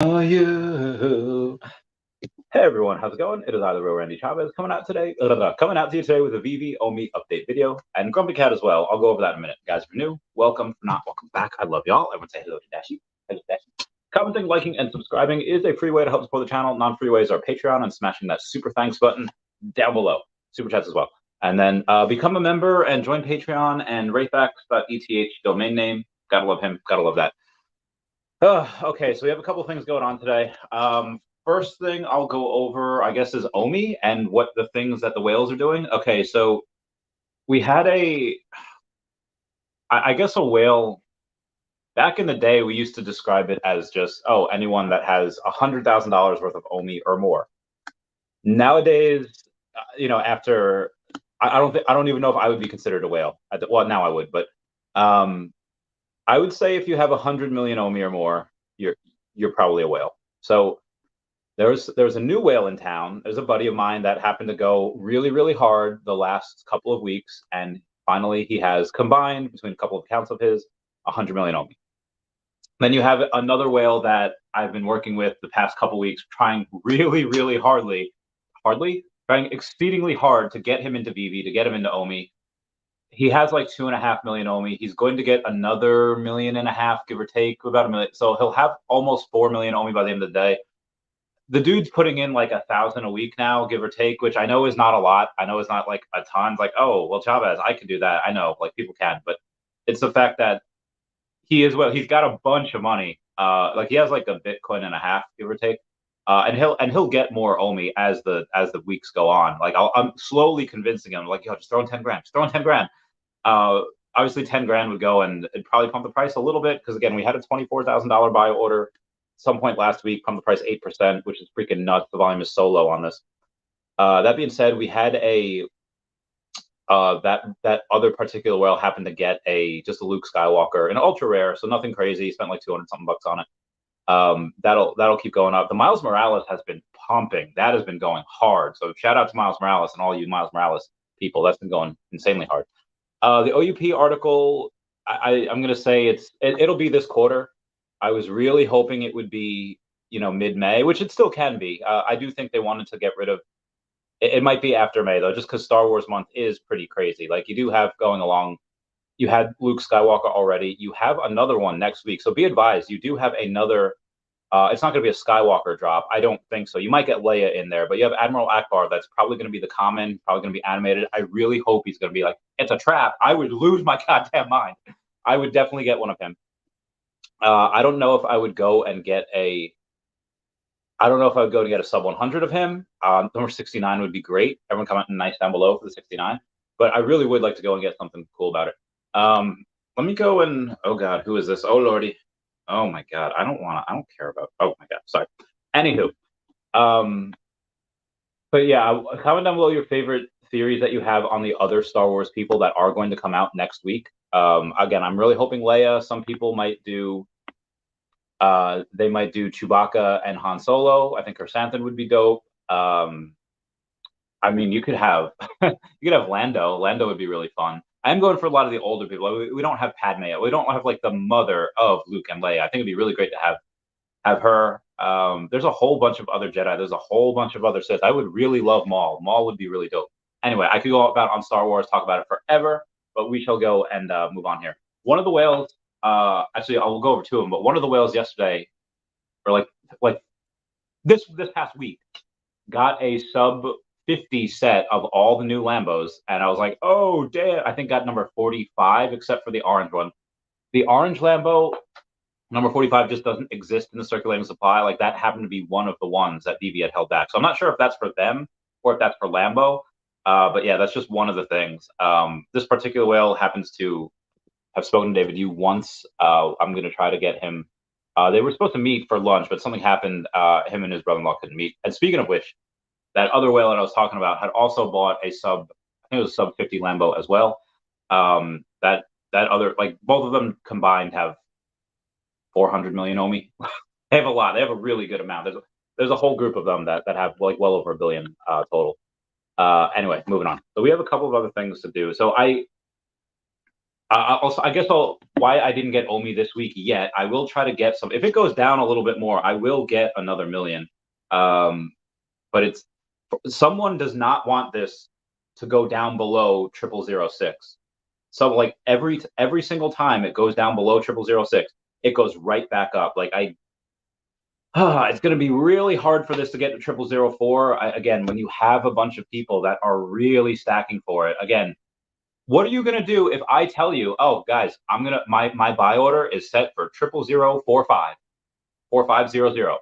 Are you? Hey everyone, how's it going? It is either real Randy Chavez coming out to you today with a Veve OMI update video, and GrumpyCat as well. I'll go over that in a minute. Guys, if you're new, welcome. If not, welcome back. I love y'all. Everyone say hello to Dashi. Hello, Dashi. Commenting, liking, and subscribing is a free way to help support the channel. Non-free ways are Patreon and smashing that super thanks button down below. Super chats as well. And then become a member and join Patreon and rateback.eth domain name. Gotta love him. Gotta love that. Okay, so we have a couple things going on today. First thing I'll go over, I guess, is OMI and what the things that the whales are doing. Okay, so we had I guess a whale, back in the day, we used to describe it as just, oh, anyone that has $100,000 worth of OMI or more. Nowadays, after, I don't even know if I would be considered a whale. Well, now I would, but I would say if you have 100 million OMI or more, you're probably a whale. So there's a new whale in town. There's a buddy of mine that happened to go really, really hard the last couple of weeks, and finally he has combined between a couple of accounts of his 100 million OMI. Then you have another whale that I've been working with the past couple of weeks, trying really, really trying exceedingly hard to get him into Veve, to get him into OMI. He has like 2.5 million OMI. He's going to get another 1.5 million, give or take, about 1 million. So he'll have almost 4 million OMI by the end of the day. The dude's putting in like 1,000 a week now, give or take, which I know is not a lot. I know it's not like a ton. It's like, oh, well, Chavez, I can do that. I know, like people can, but it's the fact that he's got a bunch of money. Like he has like a Bitcoin and a half, give or take. And he'll get more OMI as the weeks go on. Like I'm slowly convincing him, like, yo, just throw in 10 grand, just throw in 10 grand. Obviously 10 grand would go and it'd probably pump the price a little bit, because again, we had a $24,000 buy order some point last week, pumped the price 8%, which is freaking nuts. The volume is so low on this. That being said, we had that other particular whale happened to get just a Luke Skywalker, an ultra rare, so nothing crazy. He spent like 200 something bucks on it. That'll keep going up. The Miles Morales has been pumping. That has been going hard. So shout out to Miles Morales and all you Miles Morales people. That's been going insanely hard. The OUP article, I'm going to say it'll be this quarter. I was really hoping it would be, mid-May, which it still can be. I do think they wanted to get rid of it. It might be after May, though, just because Star Wars month is pretty crazy. Like, you do have going along, you had Luke Skywalker already. You have another one next week. So be advised, you do have another. It's not going to be a Skywalker drop. I don't think so. You might get Leia in there, but you have Admiral Akbar. That's probably going to be the common, probably going to be animated. I really hope he's going to be like, it's a trap. I would lose my goddamn mind. I would definitely get one of him. I don't know if I would go and get a sub 100 of him. Number 69 would be great. Everyone comment nice down below for the 69. But I really would like to go and get something cool about it. Let me go and, oh God, who is this? Oh Lordy. Oh my God. I don't care about, oh my God. Sorry. Anywho. But yeah, comment down below your favorite theories that you have on the other Star Wars people that are going to come out next week. Again, I'm really hoping Leia. Some people might do they might do Chewbacca and Han Solo. I think Chrysanthemum would be dope. I mean, you could have Lando. Lando would be really fun. I'm going for a lot of the older people. We don't have Padme yet. We don't have like the mother of Luke and Leia. I think it'd be really great to have her. There's a whole bunch of other Jedi. There's a whole bunch of other Sith. I would really love Maul. Maul would be really dope. Anyway, I could go about on Star Wars, talk about it forever, but we shall go and move on here. One of the whales, actually, I'll go over to them, but one of the whales yesterday, or like this past week, got a sub 50 set of all the new Lambos, and I was like, oh damn! I think got number 45, except for the orange one. The orange Lambo, number 45, just doesn't exist in the circulating supply. Like, that happened to be one of the ones that Veve had held back. So I'm not sure if that's for them or if that's for Lambo. But yeah, that's just one of the things. This particular whale happens to have spoken to David Yu once. I'm going to try to get him. They were supposed to meet for lunch, but something happened. Him and his brother-in-law couldn't meet. And speaking of which, that other whale that I was talking about had also bought a sub, I think it was sub 50 Lambo as well. That other, like, both of them combined have 400 million OMI. They have a lot. They have a really good amount. There's a whole group of them that have like well over 1 billion total. Anyway, moving on. So we have a couple of other things to do. So Also, I guess why I didn't get OMI this week yet. I will try to get some. If it goes down a little bit more, I will get another million. But it's someone does not want this to go down below 0006. So like every single time it goes down below 0006, it goes right back up. Like it's going to be really hard for this to get to 0004. Again, when you have a bunch of people that are really stacking for it, again, what are you going to do if I tell you, oh guys, my buy order is set for 0045, 4500.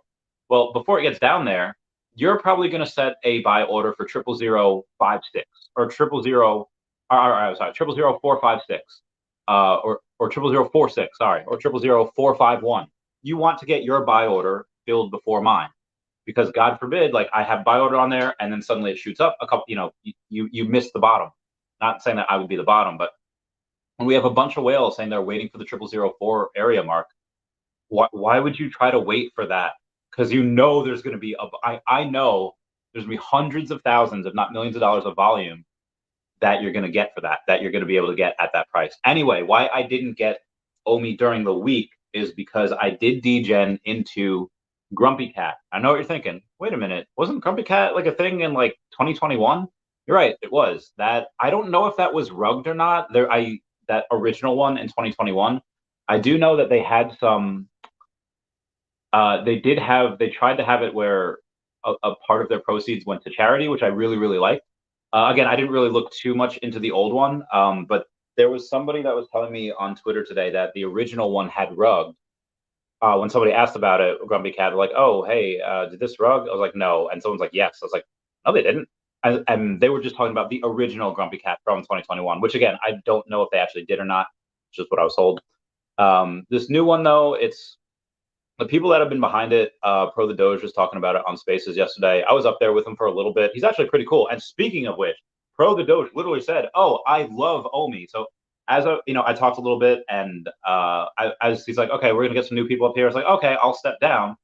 Well, before it gets down there, you're probably going to set a buy order for 0056 or 000, sorry, 000456, or 0046, sorry, or 000451. You want to get your buy order filled before mine, because God forbid, like I have buy order on there and then suddenly it shoots up a couple, you miss the bottom. Not saying that I would be the bottom, but when we have a bunch of whales saying they're waiting for the 0004 area mark, why would you try to wait for that? Because there's going to be I know there's going to be hundreds of thousands, if not millions of dollars of volume that you're going to get for that you're going to be able to get at that price. Anyway, why I didn't get OMI during the week is because I did degen into GrumpyCat. I know what you're thinking. Wait a minute, wasn't GrumpyCat like a thing in like 2021? You're right, it was. That I don't know if that was rugged or not. That original one in 2021. I do know that they had some. They tried to have it where a part of their proceeds went to charity, which I really, really liked. Again, I didn't really look too much into the old one, but there was somebody that was telling me on Twitter today that the original one had rugged. When somebody asked about it, GrumpyCat, like, oh, hey, did this rug? I was like, no. And someone's like, yes. I was like, no, they didn't. And they were just talking about the original GrumpyCat from 2021, which again, I don't know if they actually did or not. It's just what I was told. This new one, though, it's the people that have been behind it. Pro the Doge was talking about it on Spaces yesterday. I was up there with him for a little bit. He's actually pretty cool. And speaking of which, Pro the Doge literally said, "Oh, I love OMI." So as I talked a little bit, and as he's like, "Okay, we're gonna get some new people up here." I was like, "Okay, I'll step down."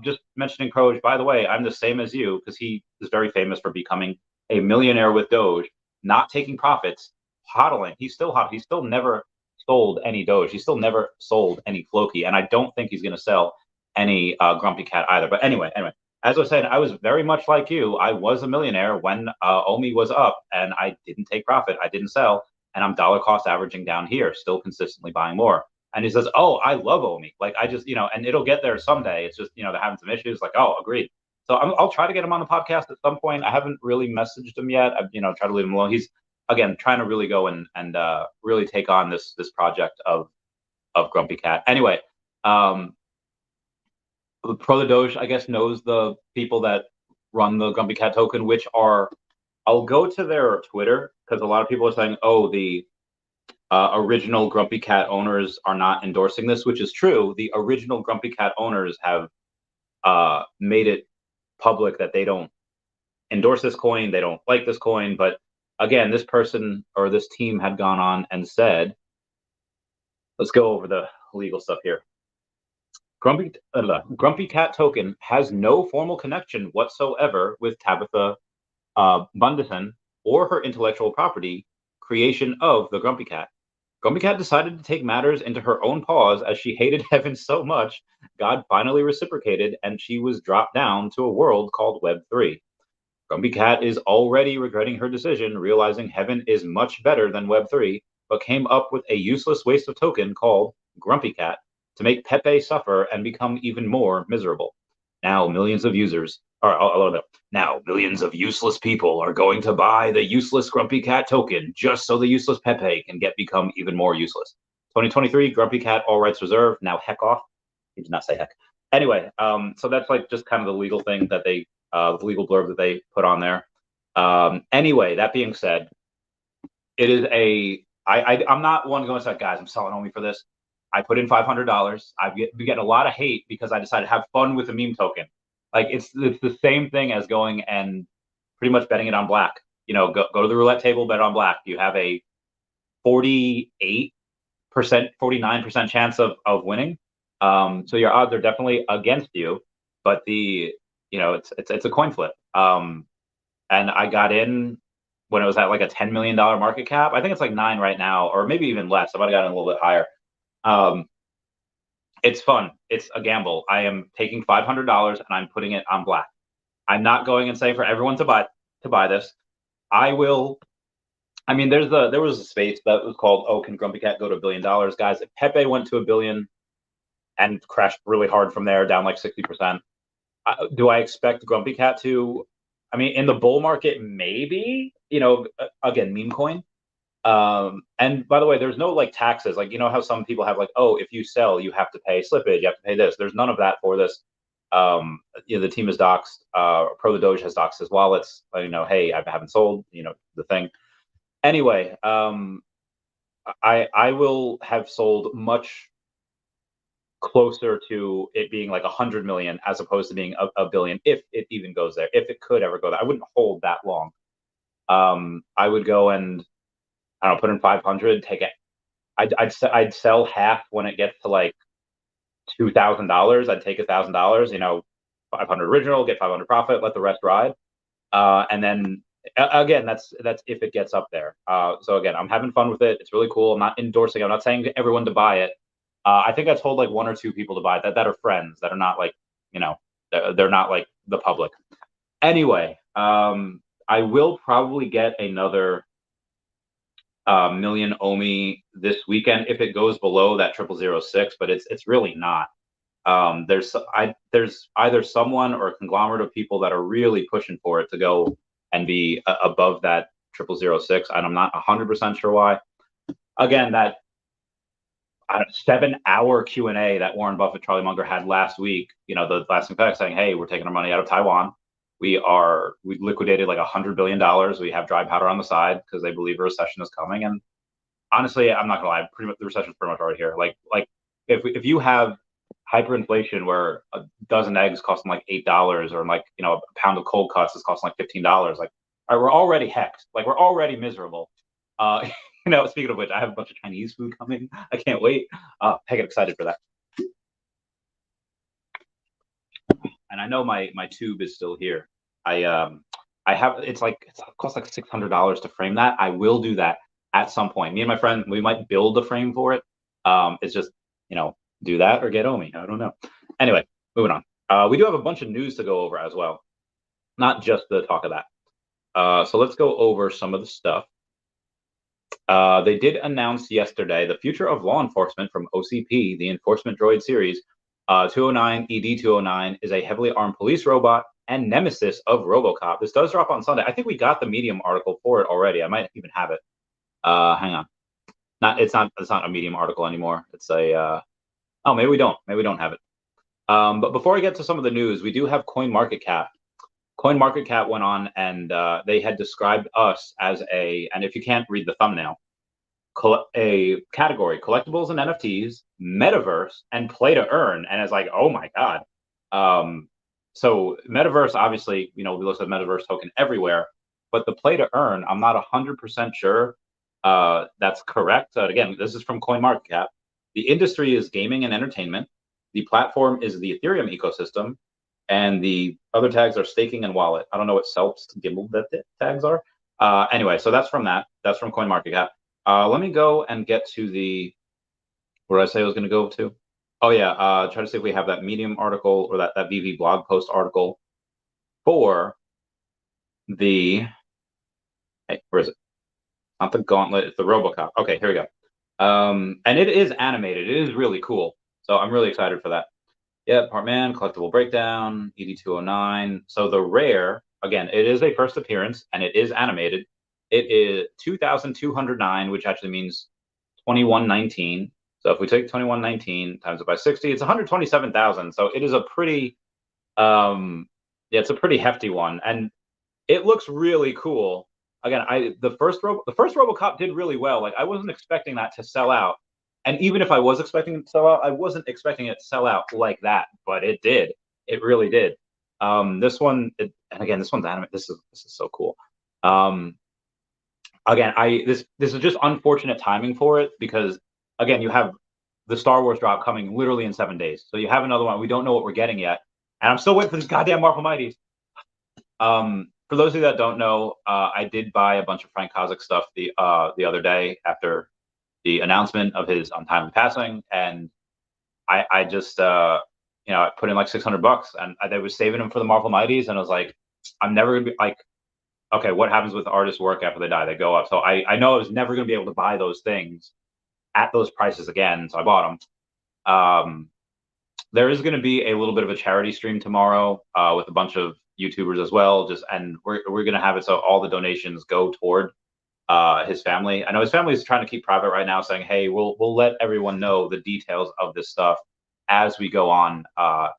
Just mentioning Croge, by the way, I'm the same as you, because he is very famous for becoming a millionaire with Doge, not taking profits, hodling. He's still hot. He's still never sold any Doge. He still never sold any Floki, and I don't think he's going to sell any GrumpyCat either. But anyway, as I was saying, I was very much like you. I was a millionaire when OMI was up, and I didn't take profit. I didn't sell, and I'm dollar cost averaging down here, still consistently buying more. And he says, "Oh, I love OMI. Like I just, and it'll get there someday. It's just, they're having some issues." Like, "Oh, agreed." So I'll try to get him on the podcast at some point. I haven't really messaged him yet. I've, try to leave him alone. He's again trying to really go and really take on this project of GrumpyCat. Anyway, Pro the Doge, I guess, knows the people that run the GrumpyCat token, which are, I'll go to their Twitter, because a lot of people are saying, oh, the original GrumpyCat owners are not endorsing this, which is true. The original GrumpyCat owners have made it public that they don't endorse this coin, they don't like this coin, but again, this person or this team had gone on and said, let's go over the legal stuff here. GrumpyCat token has no formal connection whatsoever with Tabitha Bundison or her intellectual property creation of the GrumpyCat. GrumpyCat decided to take matters into her own paws as she hated heaven so much, God finally reciprocated and she was dropped down to a world called Web 3. GrumpyCat is already regretting her decision, realizing heaven is much better than Web 3, but came up with a useless waste of token called GrumpyCat to make Pepe suffer and become even more miserable. Now millions of useless people are going to buy the useless GrumpyCat token just so the useless Pepe can become even more useless. 2023 GrumpyCat, all rights reserved. Now heck off. He did not say heck. Anyway, so that's like just kind of the legal thing that they, the legal blurb that they put on there. Anyway, that being said, it is I'm not one going to say, guys, I'm selling OMI for this. I put in $500. I've been getting a lot of hate because I decided to have fun with the meme token. Like it's the same thing as going and pretty much betting it on black. Go to the roulette table, bet on black. You have a 48%, 49% chance of winning. So your odds are definitely against you, but it's a coin flip. And I got in when it was at like a $10 million market cap. I think it's like 9 right now, or maybe even less. I might have gotten a little bit higher. It's fun. It's a gamble. I am taking $500 and I'm putting it on black. I'm not going and saying for everyone to buy this. I will. I mean, there was a space that was called, oh, can GrumpyCat go to $1 billion? Guys, if Pepe went to $1 billion and crashed really hard from there, down like 60%, do I expect GrumpyCat to? I mean, in the bull market, maybe. Again, meme coin. And by the way, there's no like taxes. Like, how some people have like, oh, if you sell, you have to pay slippage, you have to pay this. There's none of that for this. The team is doxed. Pro the Doge has doxed his wallets. Hey, I haven't sold. The thing. Anyway, I will have sold much closer to it being like 100 million as opposed to being a billion, if it even goes there, if it could ever go there. I wouldn't hold that long. I would go and I don't know, put in 500, take it. I'd sell half when it gets to like $2,000. I'd take $1,000. 500 original, get 500 profit, let the rest ride. And then again, that's if it gets up there. So again, I'm having fun with it. It's really cool. I'm not endorsing. I'm not saying everyone to buy it. I think I told like 1 or 2 people to buy it that are friends, that are not like, they're not like the public. Anyway, I will probably get another million OMI this weekend if it goes below that 0006, but it's really not. There's either someone or a conglomerate of people that are really pushing for it to go and be above that 0006, and I'm not 100% sure why. Again, that 7-hour Q&A that Warren Buffett, Charlie Munger had last week, the last effect saying, hey, we're taking our money out of Taiwan. We liquidated like $100 billion. We have dry powder on the side because they believe a recession is coming. And honestly, I'm not gonna lie, the recession's pretty much already here. Like if you have hyperinflation where a dozen eggs costing like $8, or like a pound of cold cuts is costing like $15, like we're already hecked. Like we're already miserable. Speaking of which, I have a bunch of Chinese food coming. I can't wait. I get excited for that. And I know my tube is still here. I have it costs like $600 to frame that. I will do that at some point. Me and my friend, we might build a frame for it. It's just do that or get OMI. I don't know. Anyway, moving on. We do have a bunch of news to go over as well, not just the talk of that. So let's go over some of the stuff. They did announce yesterday the future of law enforcement from OCP, the Enforcement Droid series. 209 ED 209 is a heavily armed police robot and nemesis of RoboCop. This does drop on Sunday. I think we got the Medium article for it already. I might even have it. Hang on. It's not a Medium article anymore. It's a oh, maybe we don't. Maybe we don't have it. But before I get to some of the news, we do have CoinMarketCap. CoinMarketCap went on and they had described us as and if you can't read the thumbnail, a category: collectibles and NFTs, metaverse, and play to earn. And it's like, oh my god. So metaverse, obviously, we look at metaverse token everywhere, but the play to earn, I'm not 100% sure that's correct. Again, this is from CoinMarketCap. The industry is gaming and entertainment. The platform is the Ethereum ecosystem, and the other tags are staking and wallet. I don't know what self-gimbal that tags are. Anyway, so that's from that. That's from CoinMarketCap. Let me go and get to where did I say I was going to go to? Oh yeah, try to see if we have that Medium article or that VV blog post article for the. Hey, where is it? Not the gauntlet, it's the RoboCop. Okay, here we go. And it is animated. It is really cool. So I'm really excited for that. Yeah, part man, collectible breakdown, ED209. So the rare, again, it is a first appearance and it is animated. It is 2,209, which actually means 2119. So if we take 2119 times it by 60, it's 127,000. So it is a pretty, it's a pretty hefty one, and it looks really cool. Again, the first RoboCop did really well. Like I wasn't expecting that to sell out, and even if I was expecting it to sell out, I wasn't expecting it to sell out like that. But it did. It really did. This one, and again, this one's animated. This is so cool. Again, this is just unfortunate timing for it because again, you have the Star Wars drop coming literally in 7 days. So you have another one. We don't know what we're getting yet, and I'm still waiting for these goddamn Marvel Mighties. for those of you that don't know, I did buy a bunch of Frank Kozik stuff the other day after the announcement of his untimely passing, and I just I put in like $600, and I was saving them for the Marvel Mighties, and I was like, I'm never gonna be like, okay, what happens with artists' work after they die? They go up. So I know I was never gonna be able to buy those things at those prices again, so I bought them. There is going to be a little bit of a charity stream tomorrow with a bunch of YouTubers as well. And we're going to have it so all the donations go toward his family. I know his family is trying to keep private right now, saying, "Hey, we'll let everyone know the details of this stuff as we go on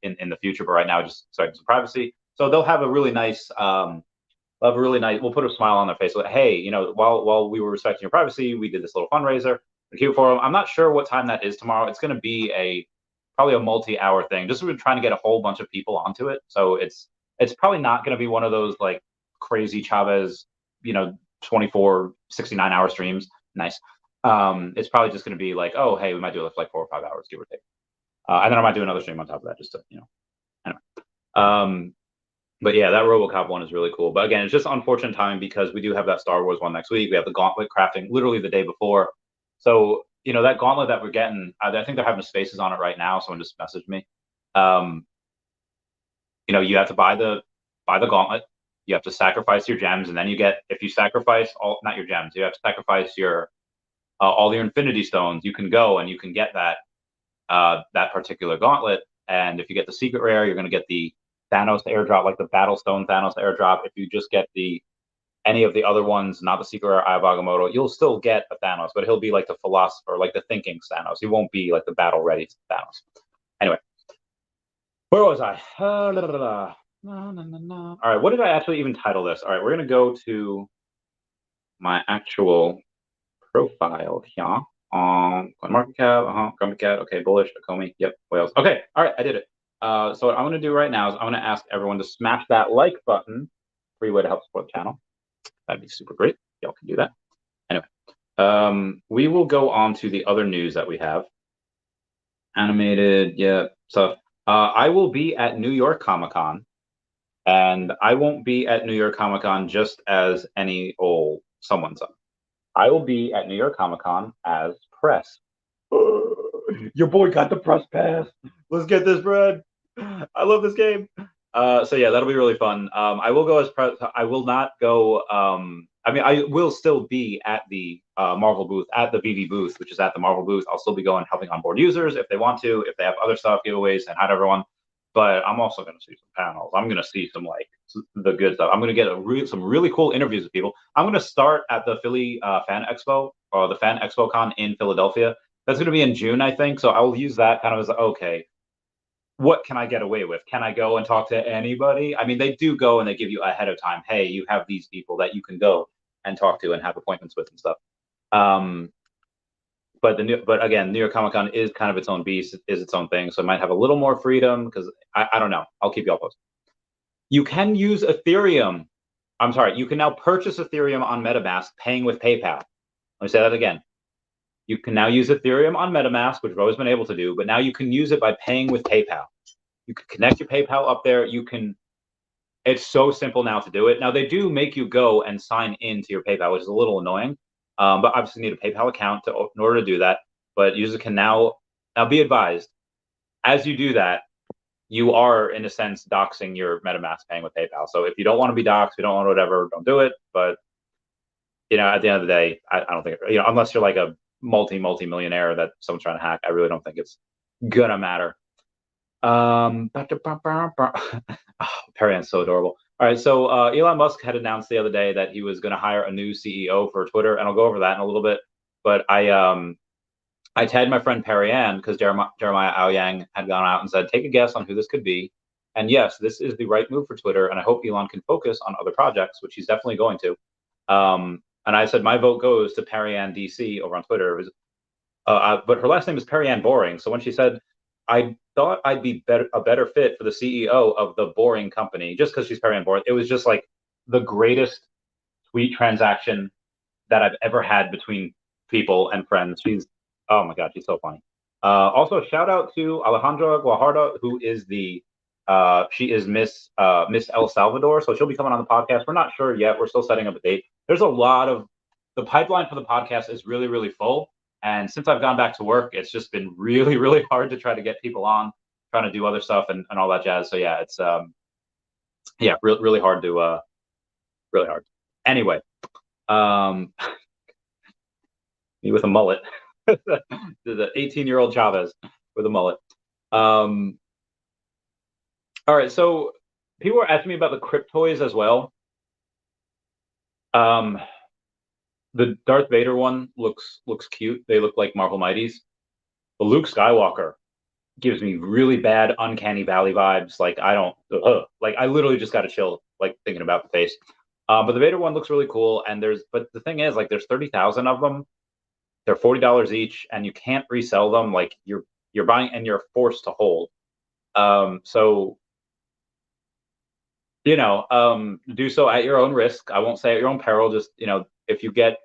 in the future." But right now, just expect some privacy. So they'll have a really nice. We'll put a smile on their face. Like, hey, while we were respecting your privacy, we did this little fundraiser. Cute for them. I'm not sure what time that is tomorrow. It's going to be probably a multi-hour thing. Just we're trying to get a whole bunch of people onto it. So it's probably not going to be one of those like crazy Chavez, 24, 69-hour streams. Nice. It's probably just going to be like, oh, hey, we might do it for like 4 or 5 hours, give or take. And then I might do another stream on top of that, just to, anyway. But yeah, that RoboCop one is really cool. But again, it's just unfortunate timing because we do have that Star Wars one next week. We have the Gauntlet crafting literally the day before. So, that gauntlet that we're getting, I think they're having spaces on it right now. Someone just messaged me. You have to buy the gauntlet. You have to sacrifice your gems, and then if you sacrifice not your gems, you have to sacrifice your all your Infinity Stones. You can go and you can get that particular gauntlet. And if you get the secret rare, you're going to get the Thanos airdrop, like the Battlestone Thanos airdrop. If you just get any of the other ones, not the secret rare Ayabagamotto, you'll still get a Thanos, but he'll be like the philosopher, like the thinking Thanos. He won't be like the battle ready Thanos. Anyway, where was I? All right, what did I actually even title this? All right, we're gonna go to my actual profile here. CoinMarketCap, GrumpyCat, okay, bullish, Akomi, yep, whales. Okay, all right, I did it. So what I'm gonna do right now is I'm gonna ask everyone to smash that like button. Free way to help support the channel. That'd be super great. Y'all can do that. Anyway, we will go on to the other news that we have. Animated, yeah. So I will be at New York Comic-Con, and I won't be at New York Comic-Con just as any old someone's son. I will be at New York Comic-Con as press. Your boy got the press pass. Let's get this bread. I love this game. So yeah, that'll be really fun. I will go as I will not go. I will still be at the Marvel booth, at the Veve booth, which is at the Marvel booth. I'll still be going, helping on board users if they want to, if they have other stuff, giveaways, and hi to everyone. But I'm also going to see some panels. I'm going to see some the good stuff. I'm going to get some really cool interviews with people. I'm going to start at the Philly Fan Expo, or the Fan Expo Con in Philadelphia. That's going to be in June, I think. So I will use that kind of as okay. What can I get away with? Can I go and talk to anybody? I mean, they do go and they give you ahead of time, hey, you have these people that you can go and talk to and have appointments with and stuff. But again, New York Comic Con is kind of its own beast, is its own thing. So it might have a little more freedom because I don't know. I'll keep you all posted. You can use Ethereum. I'm sorry, you can now purchase Ethereum on MetaMask paying with PayPal. Let me say that again. You can now use Ethereum on MetaMask, which we've always been able to do, but now you can use it by paying with PayPal. You can connect your PayPal up there. It's so simple now to do it. Now they do make you go and sign into your PayPal, which is a little annoying. But obviously you need a PayPal account in order to do that. But users can now be advised, as you do that, you are in a sense doxing your MetaMask paying with PayPal. So if you don't want to be doxxed, you don't want whatever, don't do it. But at the end of the day, I don't think unless you're like a multi-millionaire that someone's trying to hack, I really don't think it's gonna matter. Oh, Perian's so adorable. All right, so Elon Musk had announced the other day that he was going to hire a new CEO for Twitter, and I'll go over that in a little bit. But I tagged my friend Perian because Jeremiah Aoyang had gone out and said, take a guess on who this could be. And yes, this is the right move for Twitter, and I hope Elon can focus on other projects, which he's definitely going to. And I said my vote goes to Perian DC over on Twitter. But her last name is Perian Boring. So when she said, I thought I'd be a better fit for the CEO of the boring company, just because she's Perian Boring, it was just like the greatest tweet transaction that I've ever had between people and friends. Oh my God, she's so funny. Also, shout out to Alejandra Guajardo, who is the She is Miss El Salvador, so she'll be coming on the podcast. We're not sure yet. We're still setting up a date. There's a lot of the pipeline for the podcast is really, really full. And since I've gone back to work, it's just been really, really hard to try to get people on, trying to do other stuff and all that jazz. So yeah, it's really hard to really hard. Anyway, me with a mullet, the 18-year-old Chavez with a mullet. All right, so people were asking me about the Cryptoys as well. The Darth Vader one looks cute. They look like Marvel Mighties. The Luke Skywalker gives me really bad Uncanny Valley vibes. Like I don't, like I literally just got to chill, like thinking about the face. But the Vader one looks really cool. And but the thing is, like, there's 30,000 of them. They're $40 each, and you can't resell them. Like you're buying, and you're forced to hold. So do so at your own risk. I won't say at your own peril. Just if you get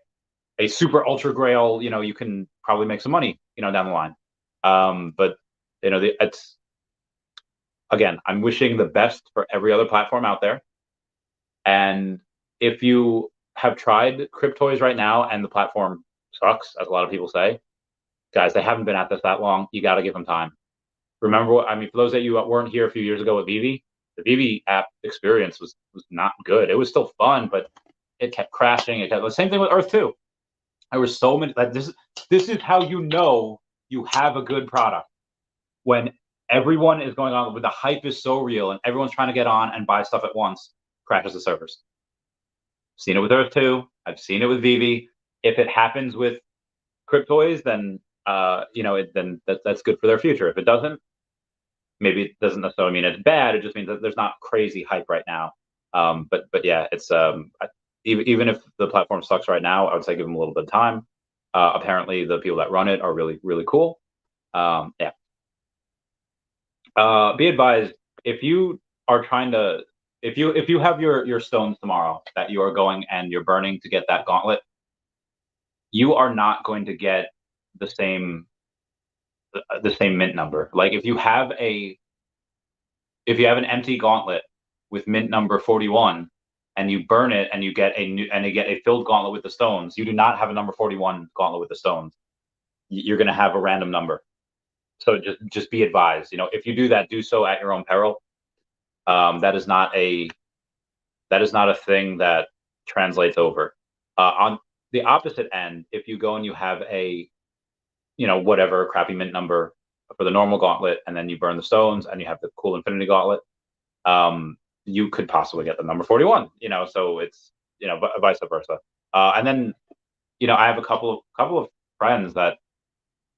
a super ultra grail, you can probably make some money, down the line. But it's again, I'm wishing the best for every other platform out there. And if you have tried Cryptoys right now and the platform sucks, as a lot of people say, guys, they haven't been at this that long. You got to give them time. Remember, for those of you that weren't here a few years ago with Veve, the Veve app experience was not good. It was still fun, but it kept crashing. The same thing with Earth 2. There were so many. Like, this is how you have a good product, when everyone is going on with the hype is so real and everyone's trying to get on and buy stuff at once, crashes the servers. I've seen it with Earth 2. I've seen it with Veve. If it happens with Cryptoys, then then that's good for their future. If it doesn't, maybe it doesn't necessarily mean it's bad. It just means that there's not crazy hype right now. But yeah, it's even if the platform sucks right now, I would say give them a little bit of time. Apparently, the people that run it are really, really cool. Yeah. Be advised, if you are trying to, if you have your stones tomorrow that you are going and you're burning to get that gauntlet, you are not going to get the same mint number. Like if you have an empty gauntlet with mint number 41 and you burn it and you get a filled gauntlet with the stones, you do not have a number 41 gauntlet with the stones. You're going to have a random number. So just be advised. If you do that, do so at your own peril. That is not a thing that translates over. On the opposite end, if you go and you have a whatever crappy mint number for the normal gauntlet, and then you burn the stones and you have the cool infinity gauntlet, you could possibly get the number 41, so it's, vice versa. And then, I have a couple of friends that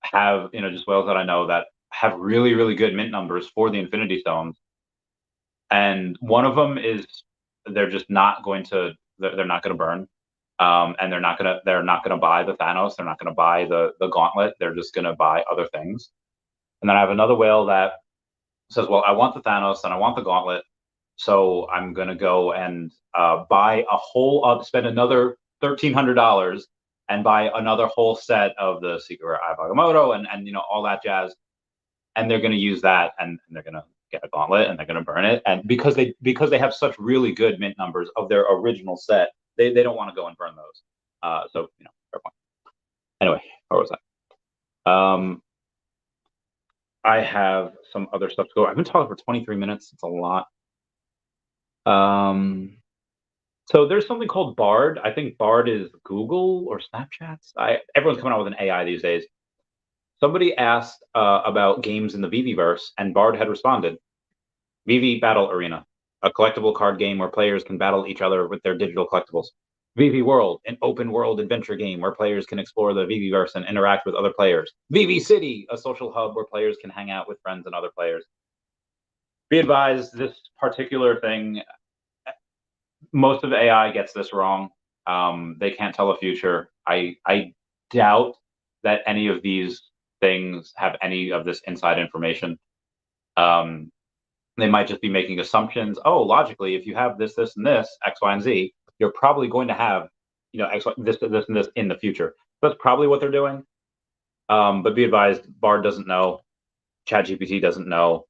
have, just whales that I know that have really, really good mint numbers for the infinity stones. And one of them is they're not going to burn. And they're not gonna buy the Thanos. They're not gonna buy the gauntlet. They're just gonna buy other things. And then I have another whale that says, well, I want the Thanos and I want the gauntlet, so I'm gonna go and spend another $1,300 and buy another whole set of the Secret Eye of Agamotto and all that jazz. And they're gonna use that, and they're gonna get a gauntlet, and they're gonna burn it. And because they have such really good mint numbers of their original set, they don't want to go and burn those. So fair point. Anyway, where was I? I have some other stuff to go. I've been talking for 23 minutes. It's a lot. So there's something called Bard. I think Bard is Google or Snapchat's. Everyone's coming out with an AI these days. Somebody asked about games in the Veveverse, and Bard had responded. Veve Battle Arena, a collectible card game where players can battle each other with their digital collectibles. Veve World, an open world adventure game where players can explore the Veveverse and interact with other players. Veve City, a social hub where players can hang out with friends and other players. Be advised, this particular thing, most of AI gets this wrong. They can't tell the future. I doubt that any of these things have any of this inside information. They might just be making assumptions. Oh, logically, if you have this, this, and this, X, Y, and Z, you're probably going to have, X, Y, this, and this in the future. That's probably what they're doing. But be advised, Bard doesn't know. ChatGPT doesn't know.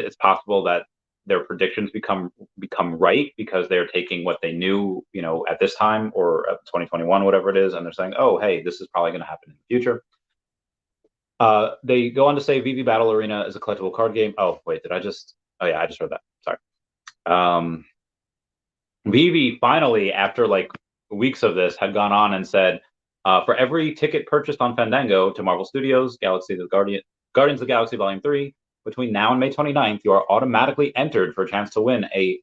it's possible that their predictions become right because they're taking what they knew, at this time or at 2021, whatever it is, and they're saying, oh, hey, this is probably going to happen in the future. They go on to say Veve Battle Arena is a collectible card game. Oh, wait, did I just? Oh, yeah, I just heard that. Sorry. Veve finally, after like weeks of this, had gone on and said, for every ticket purchased on Fandango to Marvel Studios, Guardians of the Galaxy Volume 3, between now and May 29th, you are automatically entered for a chance to win an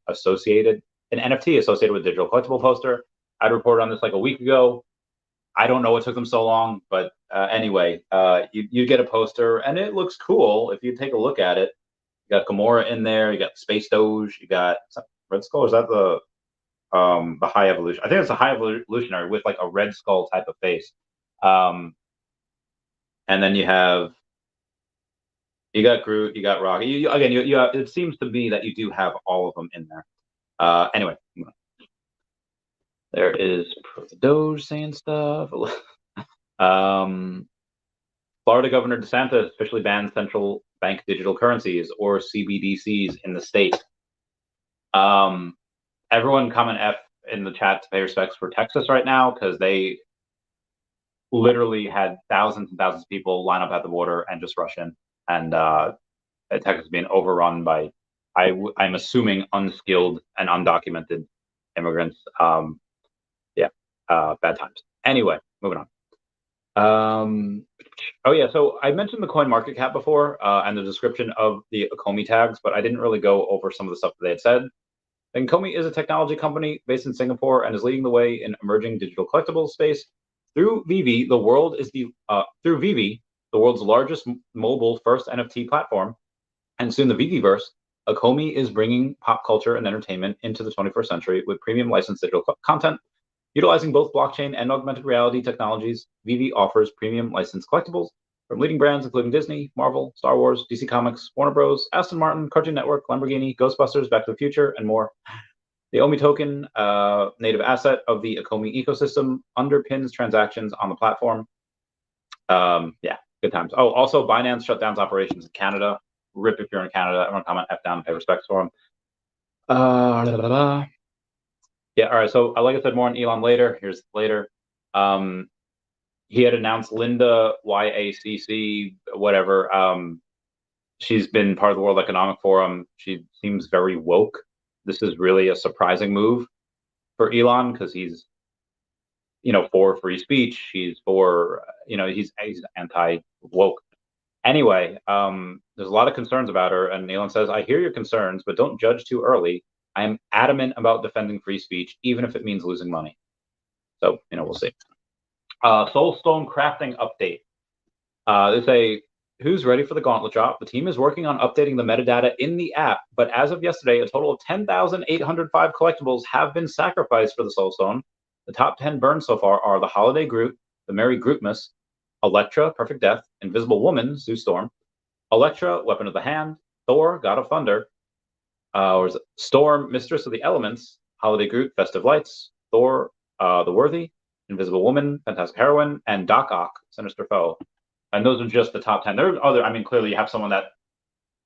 NFT associated with digital collectible poster. I'd reported on this like a week ago. I don't know what took them so long, but anyway, you get a poster, and it looks cool if you take a look at it. You got Gamora in there, you got Space Doge, you got Red Skull. Is that the High Evolution? I think it's a High Evolutionary with like a Red Skull type of face. And then you got Groot, you got Rocky. Again, you have, it seems to me that you do have all of them in there. Anyway, there is the Doge saying stuff. Florida Governor DeSantis officially banned central bank digital currencies, or CBDCs, in the state. Everyone comment F in the chat to pay respects for Texas right now, because they literally had thousands and thousands of people line up at the border and just rush in. And Texas being overrun by, I'm assuming, unskilled and undocumented immigrants. Bad times. Anyway, moving on. Oh yeah, so I mentioned the coin market cap before and the description of the OMI tags, but I didn't really go over some of the stuff that they had said. OMI is a technology company based in Singapore and is leading the way in emerging digital collectibles space. Through Veve, the world's largest mobile first NFT platform, and soon the Veveverse. OMI is bringing pop culture and entertainment into the 21st century with premium licensed digital content. Utilizing both blockchain and augmented reality technologies, Veve offers premium licensed collectibles from leading brands including Disney, Marvel, Star Wars, DC Comics, Warner Bros., Aston Martin, Cartoon Network, Lamborghini, Ghostbusters, Back to the Future, and more. The OMI token, native asset of the OMI ecosystem, underpins transactions on the platform. Good times. Oh, also, Binance shut down operations in Canada. RIP if you're in Canada. Everyone comment F down and pay respects for them. Yeah, all right. So, like I said, more on Elon later. Here's later. He had announced Linda YACC, whatever. She's been part of the World Economic Forum. She seems very woke. This is really a surprising move for Elon because he's, for free speech. He's for, he's anti-woke. Anyway, there's a lot of concerns about her, and Elon says, I hear your concerns, but don't judge too early. I am adamant about defending free speech, even if it means losing money. So, we'll see. Soulstone crafting update. They say, who's ready for the gauntlet drop? The team is working on updating the metadata in the app, but as of yesterday, a total of 10,805 collectibles have been sacrificed for the Soulstone. The top 10 burned so far are the Holiday Groot, the Merry Grootmas, Elektra, Perfect Death, Invisible Woman, Sue Storm, Elektra, Weapon of the Hand, Thor, God of Thunder, Storm, Mistress of the Elements, Holiday Groot, Festive Lights, Thor, the Worthy, Invisible Woman, Fantastic Heroine, and Doc Ock, Sinister Foe. And those are just the top 10. There are other, clearly you have someone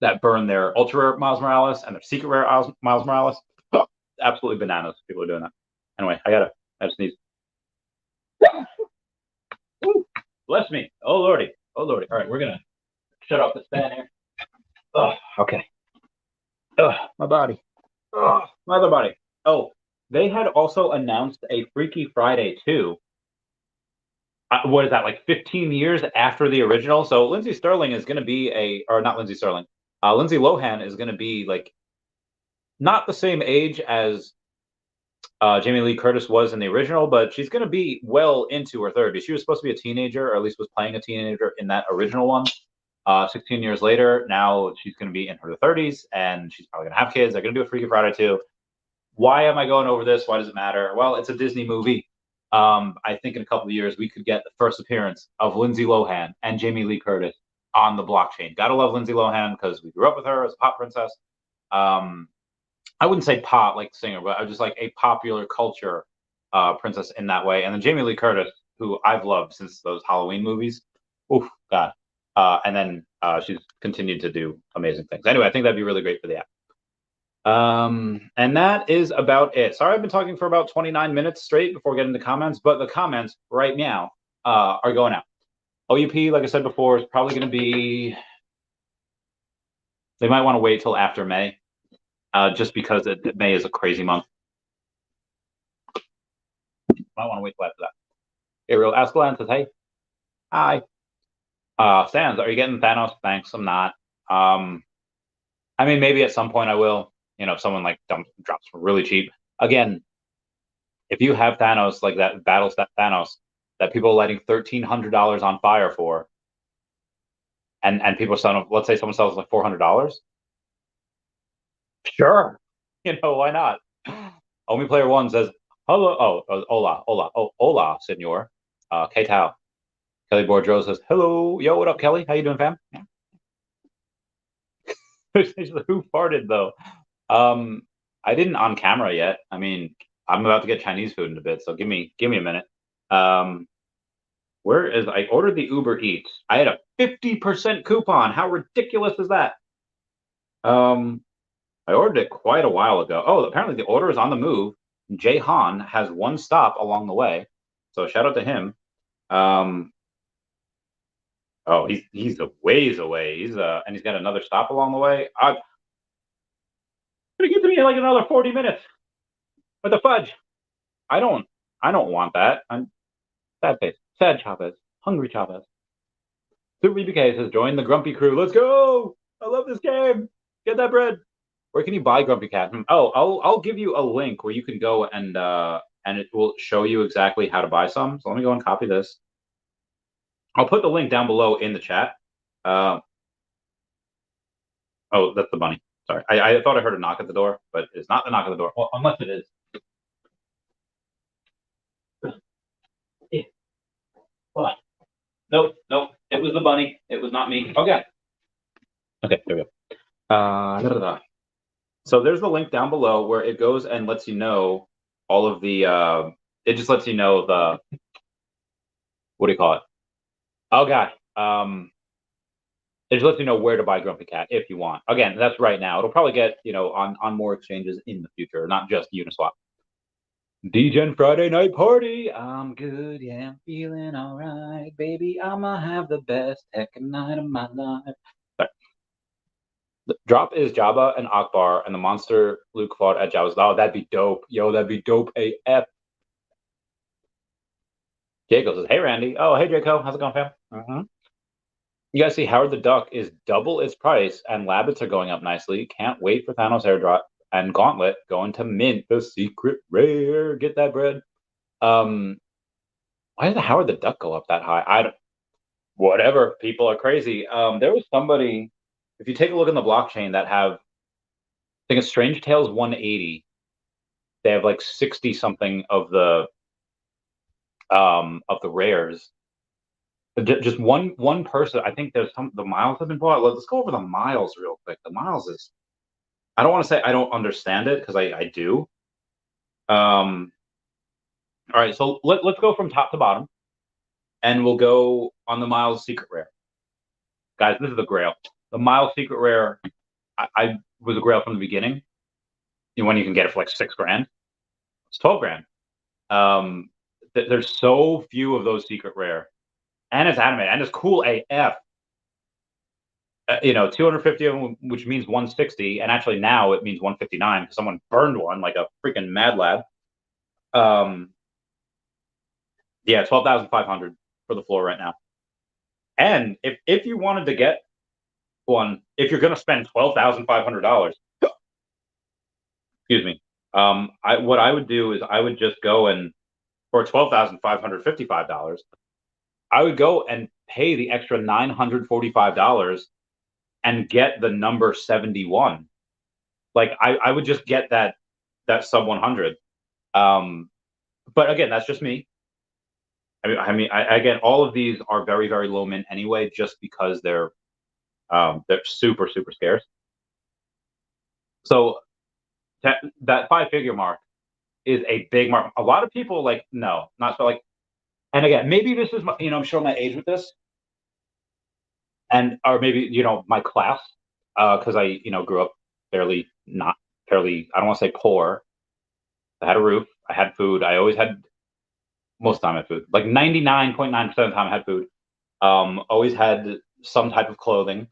that burned their ultra rare Miles Morales and their secret rare Miles Morales. Oh, absolutely bananas. People are doing that. Anyway, I just sneeze. Bless me. Oh lordy. All right, we're gonna shut off this fan here. Oh, okay. Oh, my body. Oh, my other body. Oh, they had also announced a Freaky Friday too. What is that, like 15 years after the original? So Lindsay Sterling is going to be not Lindsay Sterling. Lindsay Lohan is going to be like not the same age as Jamie Lee Curtis was in the original, but she's going to be well into her 30s. She was supposed to be a teenager, or at least was playing a teenager in that original one. 16 years later, now she's going to be in her 30s, and she's probably going to have kids. They're going to do a Freaky Friday too. Why am I going over this? Why does it matter? Well, it's a Disney movie. I think in a couple of years, we could get the first appearance of Lindsay Lohan and Jamie Lee Curtis on the blockchain. Gotta love Lindsay Lohan because we grew up with her as a pop princess. I wouldn't say pop like singer, but I was just like a popular culture princess in that way. And then Jamie Lee Curtis, who I've loved since those Halloween movies. Oof, God. And then she's continued to do amazing things. Anyway, I think that'd be really great for the app. And that is about it. Sorry, I've been talking for about 29 minutes straight before getting to comments, but the comments right now are going out. OUP, like I said before, is probably going to be. They might want to wait till after May, just because May is a crazy month. Might want to wait till after that. Ariel Ascalon says, "Hey, hi." Sans, are you getting Thanos? Thanks, I'm not. I mean, maybe at some point I will. You know, if someone like drops really cheap. Again, if you have Thanos like that, battles that Thanos that people are lighting $1,300 on fire for, and people selling, let's say someone sells like $400, sure, you know, why not? Only player one says hello. Oh, hola, senor. K Tao. Kelly Bourdreau says hello. Yo, what up, Kelly? How you doing, fam? Who farted though? I didn't on camera yet. I mean, I'm about to get Chinese food in a bit, so give me a minute. Where is I ordered the Uber Eats? I had a 50% coupon. How ridiculous is that? I ordered it quite a while ago. Oh, apparently the order is on the move. Jay Han has one stop along the way, so shout out to him. Oh, he's a ways away. And he's got another stop along the way. I'm gonna get to me in like another 40 minutes. What the fudge? I don't want that. I'm sad face. Sad Chavez. Hungry Chavez. Super BBK says, join the Grumpy crew. Let's go. I love this game. Get that bread. Where can you buy GrumpyCat? Oh, I'll give you a link where you can go and it will show you exactly how to buy some. So let me go and copy this. I'll put the link down below in the chat. Oh, that's the bunny. Sorry. I thought I heard a knock at the door, but it's not the knock at the door. Well, unless it is. Yeah. Well, nope. It was the bunny. It was not me. Okay. Okay, there we go. So there's the link down below where it goes and lets you know all of the, it just lets you know the, what do you call it? Oh, God. It just lets you know where to buy GrumpyCat if you want. Again, that's right now. It'll probably get, you know, on more exchanges in the future, not just Uniswap. DGen Friday night party. I'm good, yeah, I'm feeling all right, baby. I'ma have the best heckin' night of my life. Sorry. The drop is Jabba and Akbar, and the monster Luke fought at Jabba's. Oh, that'd be dope. Yo, that'd be dope AF. Jacob says, hey, Randy. Oh, hey, Jacob. How's it going, fam? You guys see Howard the Duck is double its price, and Labbits are going up nicely. Can't wait for Thanos airdrop and Gauntlet going to mint the secret rare. Get that bread. Why did the Howard the Duck go up that high? I don't. Whatever. People are crazy. There was somebody. If you take a look in the blockchain that have, I think it's Strange Tales 180. They have like 60 something of the rares. Just one person. I think there's the miles have been bought. Let's go over the miles real quick. The miles is. I don't want to say I don't understand it because I do. All right, so let's go from top to bottom, and we'll go on the miles secret rare. Guys, this is the grail. The miles secret rare. I was a grail from the beginning. When you can get it for like $6,000, it's $12,000. There's so few of those secret rare. And it's animated, and it's cool AF. 250 of them, which means 160, and actually now it means 159 because someone burned one like a freaking mad lad. Yeah, 12,500 for the floor right now. And if you wanted to get one, if you're gonna spend $12,500, excuse me, what I would do is I would just go and for $12,555. I would go and pay the extra $945 and get the number 71. Like I would just get that sub 100. But again, that's just me. Again, all of these are very, very low mint anyway, just because they're super, super scarce. So that 5-figure mark is a big mark. A lot of people no, not so like. And again, maybe this is I'm showing my age with this. and or maybe my class, because I grew up fairly not fairly. I don't want to say poor. I had a roof. I had food. I always had most of the time I had food. Like 99.9% of the time I had food. Always had some type of clothing.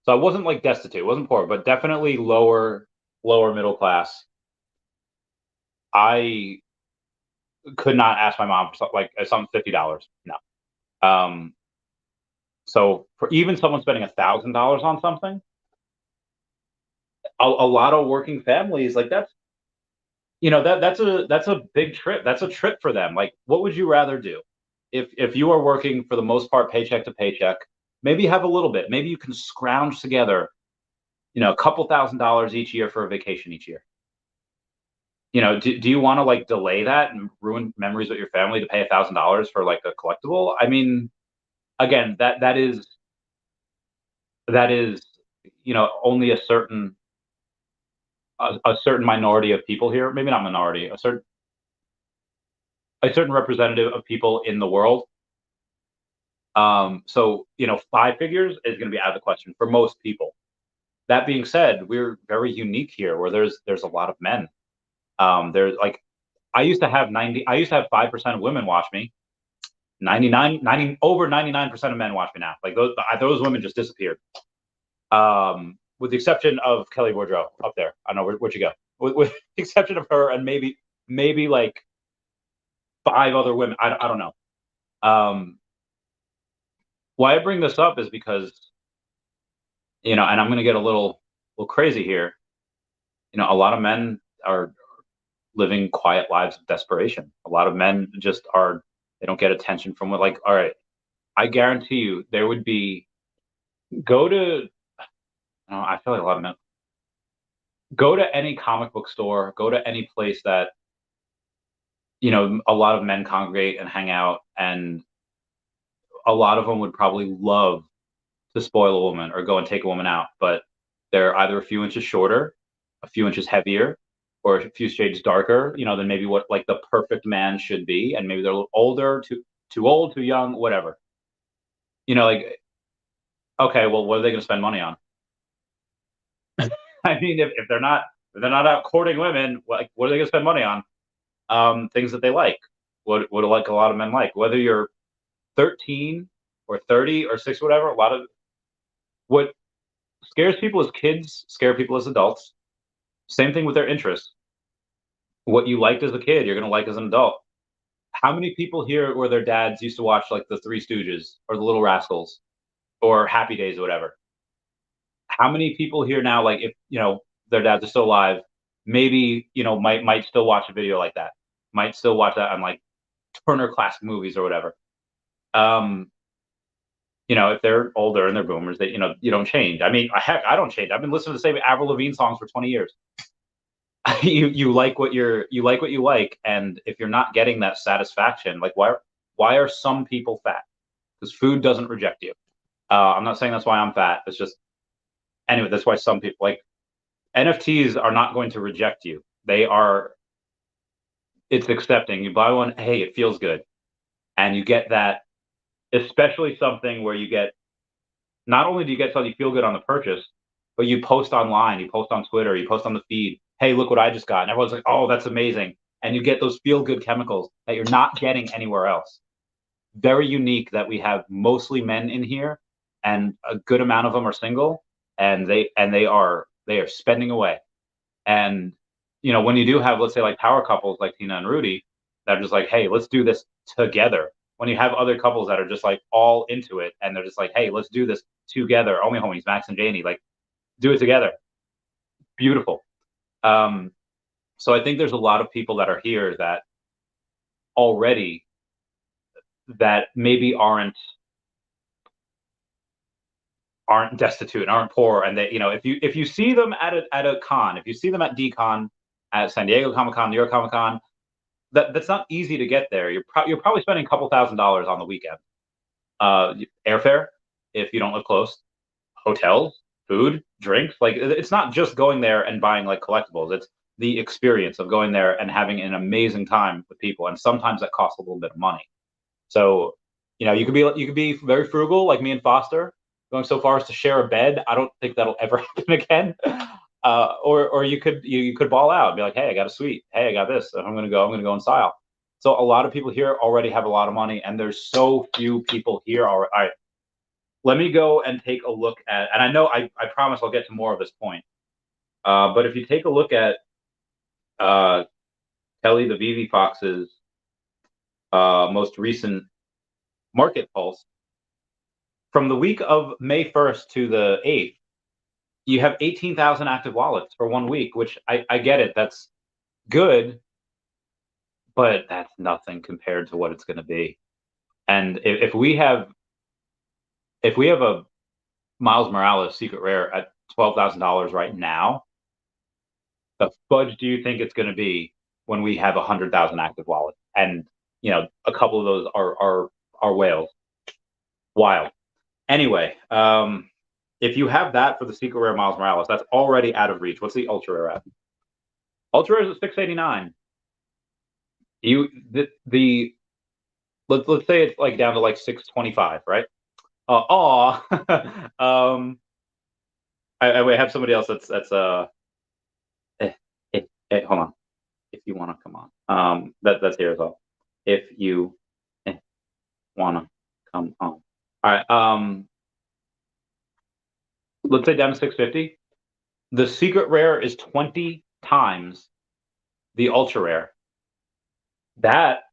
So I wasn't like destitute. I wasn't poor, but definitely lower middle class. I could not ask my mom for like something $50. No. So for even someone spending $1,000 on something, a lot of working families like that's a big trip. That's a trip for them. Like, what would you rather do? If you are working for the most part paycheck to paycheck, maybe have a little bit. Maybe you can scrounge together, a couple $1,000s each year for a vacation each year. Do you want to like delay that and ruin memories with your family to pay $1,000 for like a collectible? I mean, again, that is only a certain minority of people here, maybe not minority, a certain representative of people in the world. So five figures is going to be out of the question for most people. That being said, we're very unique here, where there's a lot of men. There's like I used to have 5% of women watch me. 99% of men watch me now. Like those women just disappeared. With the exception of Kelly Boudreaux up there. I don't know where'd you go. With the exception of her and maybe like five other women. I don't know. Why I bring this up is because, and I'm going to get a little crazy here. A lot of men are living quiet lives of desperation. A lot of men just they don't get attention from all right, I guarantee you there would be, I feel like a lot of men, go to any comic book store, go to any place that, a lot of men congregate and hang out, and a lot of them would probably love to spoil a woman or go and take a woman out, but they're either a few inches shorter, a few inches heavier, or a few shades darker, than maybe what like the perfect man should be, and maybe they're a little older, too old, too young, whatever. Like, okay, well, what are they going to spend money on? I mean, if they're not out courting women, like, what are they going to spend money on? Things that they like. What like a lot of men like, whether you're 13 or 30 or 6, whatever. A lot of what scares people as kids scare people as adults. Same thing with their interests. What you liked as a kid, you're going to like as an adult. How many people here where their dads used to watch like the Three Stooges or the Little Rascals or Happy Days or whatever? How many people here now, like if their dads are still alive, maybe might still watch a video like that, might still watch that on like Turner Classic Movies or whatever. If they're older and they're boomers, they you don't change. I mean, heck, I don't change. I've been listening to the same Avril Lavigne songs for 20 years. you like what you like, and if you're not getting that satisfaction, like why are some people fat? Because food doesn't reject you. I'm not saying that's why I'm fat. It's just anyway. That's why some people like NFTs are not going to reject you. It's accepting. You buy one, hey, it feels good, and you get that. Especially something where you get, not only do you get something you feel good on the purchase, but you post online, you post on Twitter, you post on the feed, hey, look what I just got. And everyone's like, oh, that's amazing. And you get those feel good chemicals that you're not getting anywhere else. Very unique that we have mostly men in here, and a good amount of them are single, and they are spending away. And when you do have, let's say, like power couples like Tina and Rudy, that are just like, hey, let's do this together. When you have other couples that are just like all into it, and they're just like, hey, let's do this together. Only homies, Max and Janie, like, do it together. Beautiful. So I think there's a lot of people that are here that already that maybe aren't destitute and aren't poor, and they, if you see them at a con, if you see them at DCon, at San Diego Comic-Con, New York Comic-Con, that's not easy to get there. You're probably spending a couple $1,000s on the weekend. Airfare, if you don't live close, hotels, food, drinks. Like, it's not just going there and buying like collectibles. It's the experience of going there and having an amazing time with people. And sometimes that costs a little bit of money. So, you could be very frugal like me and Foster, going so far as to share a bed. I don't think that'll ever happen again. Or you could ball out and be like, hey, I got a suite. Hey, I got this. I'm gonna go in style. So a lot of people here already have a lot of money, and there's so few people here already. All right, let me go and take a look at, and I know I promise I'll get to more of this point. But if you take a look at Kelly the Veve Fox's most recent market pulse, from the week of May 1st to the 8th, you have 18,000 active wallets for 1 week, which I get it. That's good, but that's nothing compared to what it's going to be. And if we have a Miles Morales secret rare at $12,000 right now, the fudge do you think it's going to be when we have 100,000 active wallets? And a couple of those are whales. Wild. Anyway, if you have that for the secret rare Miles Morales, that's already out of reach. What's the ultra rare at? Ultra rare is at $689. Let's say it's like down to like $625, right? I have somebody else that's hold on. If you want to come on, that's here as well. If you want to come on. All right. Let's say down to 650. The secret rare is 20 times the ultra rare. That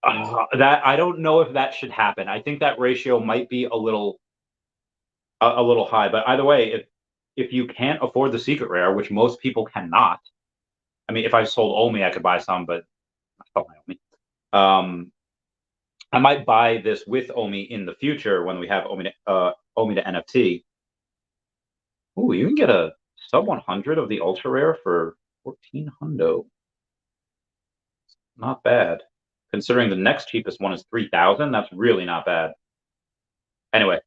I don't know if that should happen. I think that ratio might be a little high. But either way, if you can't afford the secret rare, which most people cannot, I mean, if I sold OMI, I could buy some, but I sold my OMI. I might buy this with OMI in the future when we have OMI to NFT. Ooh, you can get a sub 100 of the ultra rare for 1,400. Not bad. Considering the next cheapest one is 3,000, that's really not bad. Anyway,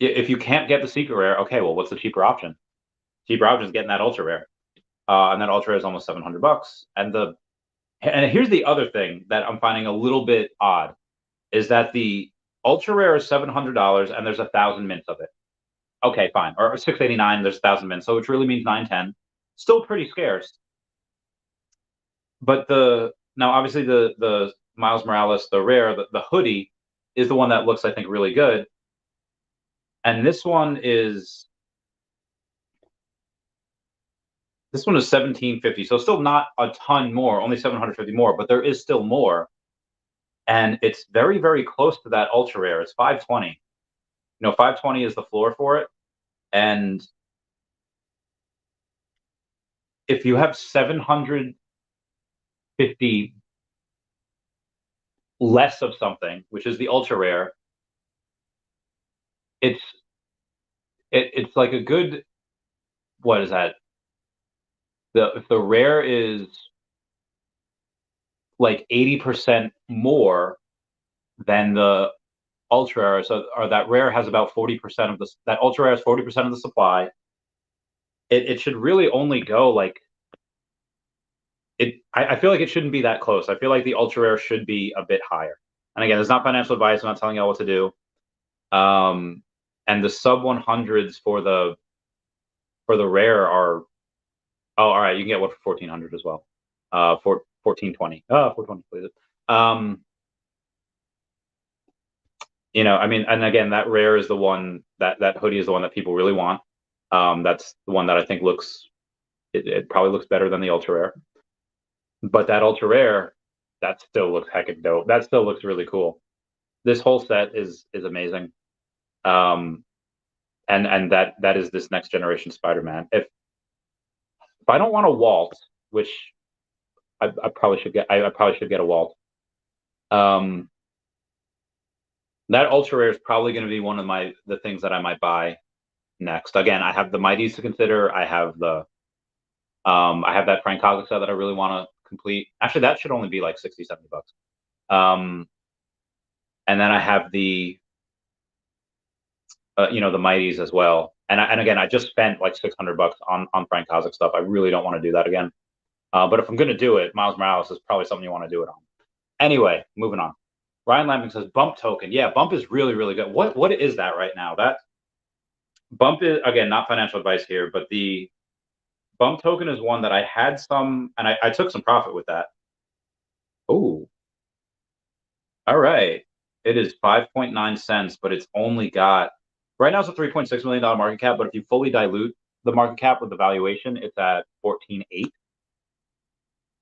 if you can't get the secret rare, okay, well, what's the cheaper option? Cheaper option is getting that ultra rare, and that ultra rare is almost $700. And here's the other thing that I'm finding a little bit odd is that the ultra rare is $700 and there's 1,000 mints of it. Okay, fine, or 689. There's 1,000 mints, so which really means 910. Still pretty scarce. But now obviously the Miles Morales, the rare, the hoodie is the one that looks, I think, really good. And this one is $1,750, so still not a ton more, only 750 more, but there is still more. And it's very, very close to that ultra rare. It's 520. 520 is the floor for it. And if you have 750 less of something, which is the ultra rare, it's like a good, what is that? If the rare is like 80% more than the ultra rare, or that rare has about 40% of that ultra rare has 40% of the supply. It should really only go like I feel like it shouldn't be that close. I feel like the ultra rare should be a bit higher. And again, it's not financial advice. I'm not telling y'all what to do. And the sub 100s for the rare are, all right, you can get one for 1,400 as well. For 1,420. 420, please. I mean, and again, that rare is the one that hoodie is the one that people really want. That's the one that I think it probably looks better than the ultra rare. But that ultra rare, that still looks heckin' dope. That still looks really cool. This whole set is amazing. And that is this next generation Spider-Man. If I don't want a Walt, which I probably should get, I probably should get a Walt. That ultra rare is probably going to be one of the things that I might buy next. Again, I have the Mighties to consider. I have I have that Frank Cosmic set that I really want to complete. Actually, that should only be like 60, 70 bucks. And then I have the the Mighties as well. And again, I just spent like 600 bucks on Frank Cosmic stuff. I really don't want to do that again. But if I'm going to do it, Miles Morales is probably something you want to do it on. Anyway, moving on. Ryan Lamping says Bump token. Yeah, Bump is really, really good. What is that right now? That Bump is, again, not financial advice here, but the Bump token is one that I had some, and I took some profit with that. Oh, all right. It is 5.9 cents, but it's only got, right now it's a $3.6 million market cap, but if you fully dilute the market cap with the valuation, it's at 14.8,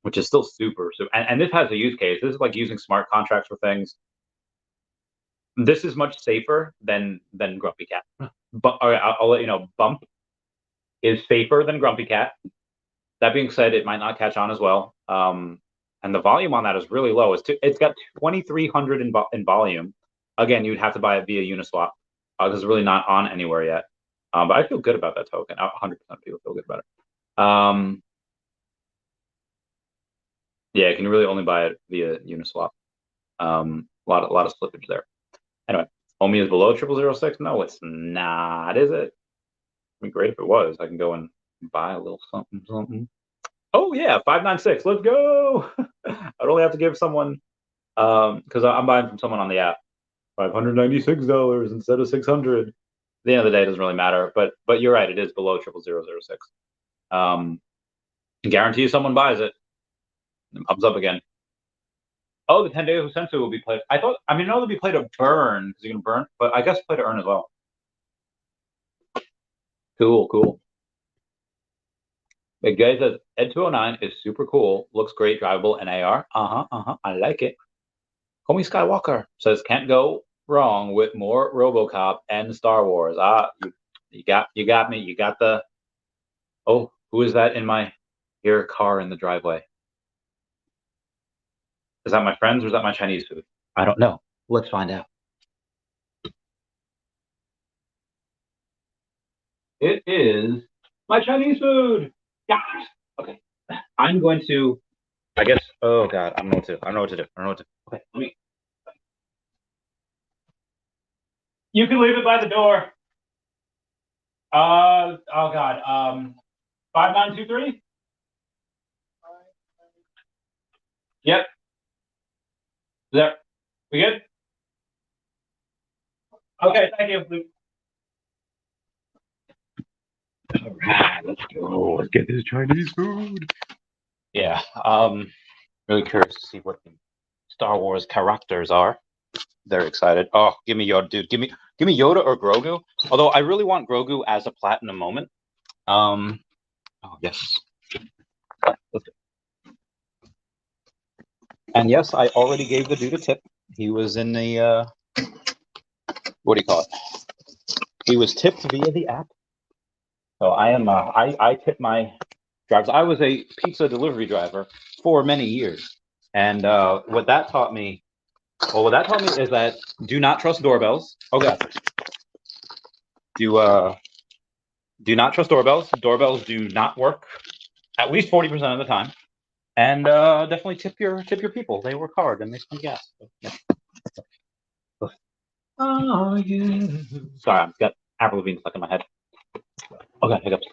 which is still super. And this has a use case. This is like using smart contracts for things. This is much safer than GrumpyCat. But all right, I'll let you know, Bump is safer than GrumpyCat. That being said, it might not catch on as well. And the volume on that is really low. It's got 2,300 in volume. Again, you'd have to buy it via Uniswap because it's really not on anywhere yet. But I feel good about that token. 100% people feel good about it. Yeah, can you really only buy it via Uniswap? A lot of slippage there. Anyway, OMI is below 0006. No, it's not, is it? It'd be great if it was. I can go and buy a little something. Oh yeah, 596. Let's go. I'd only have to give someone, because I'm buying from someone on the app, $596 instead of 600. At the end of the day, it doesn't really matter. But you're right, it is below 0006. Guarantee you someone buys it. And comes up again. Oh, the 10-day Husensu will be played. I know there'll be play to burn because you're gonna burn, but I guess play to earn as well. Cool. Big guy says Ed 209 is super cool, looks great, drivable, and AR. I like it. Homie Skywalker says can't go wrong with more RoboCop and Star Wars. You got me. You got the. Oh, who is that in your car in the driveway? Is that my friends or is that my Chinese food? I don't know. Let's find out. It is my Chinese food. Yes. Okay. I'm going to, I guess. Oh God, I don't know what to do. Okay, let me. You can leave it by the door. Oh God. 5923. Yep. There. We good? Okay. Thank you. All right, let's go. Let's get this Chinese food. Yeah. Really curious to see what the Star Wars characters are. Very excited. Oh, give me Yoda, dude. Give me Yoda or Grogu. Although I really want Grogu as a platinum moment. Oh yes. And yes, I already gave the dude a tip. He was in the what do you call it? He was tipped via the app. So I am I tip my drivers. I was a pizza delivery driver for many years. And what that taught me is that do not trust doorbells. Oh God. Do not trust doorbells. Doorbells do not work at least 40% of the time. And definitely tip your people. They work hard and they spend gas. So, yeah. Oh yeah. Sorry, I've got Avril Lavigne stuck in my head. Okay, hiccups.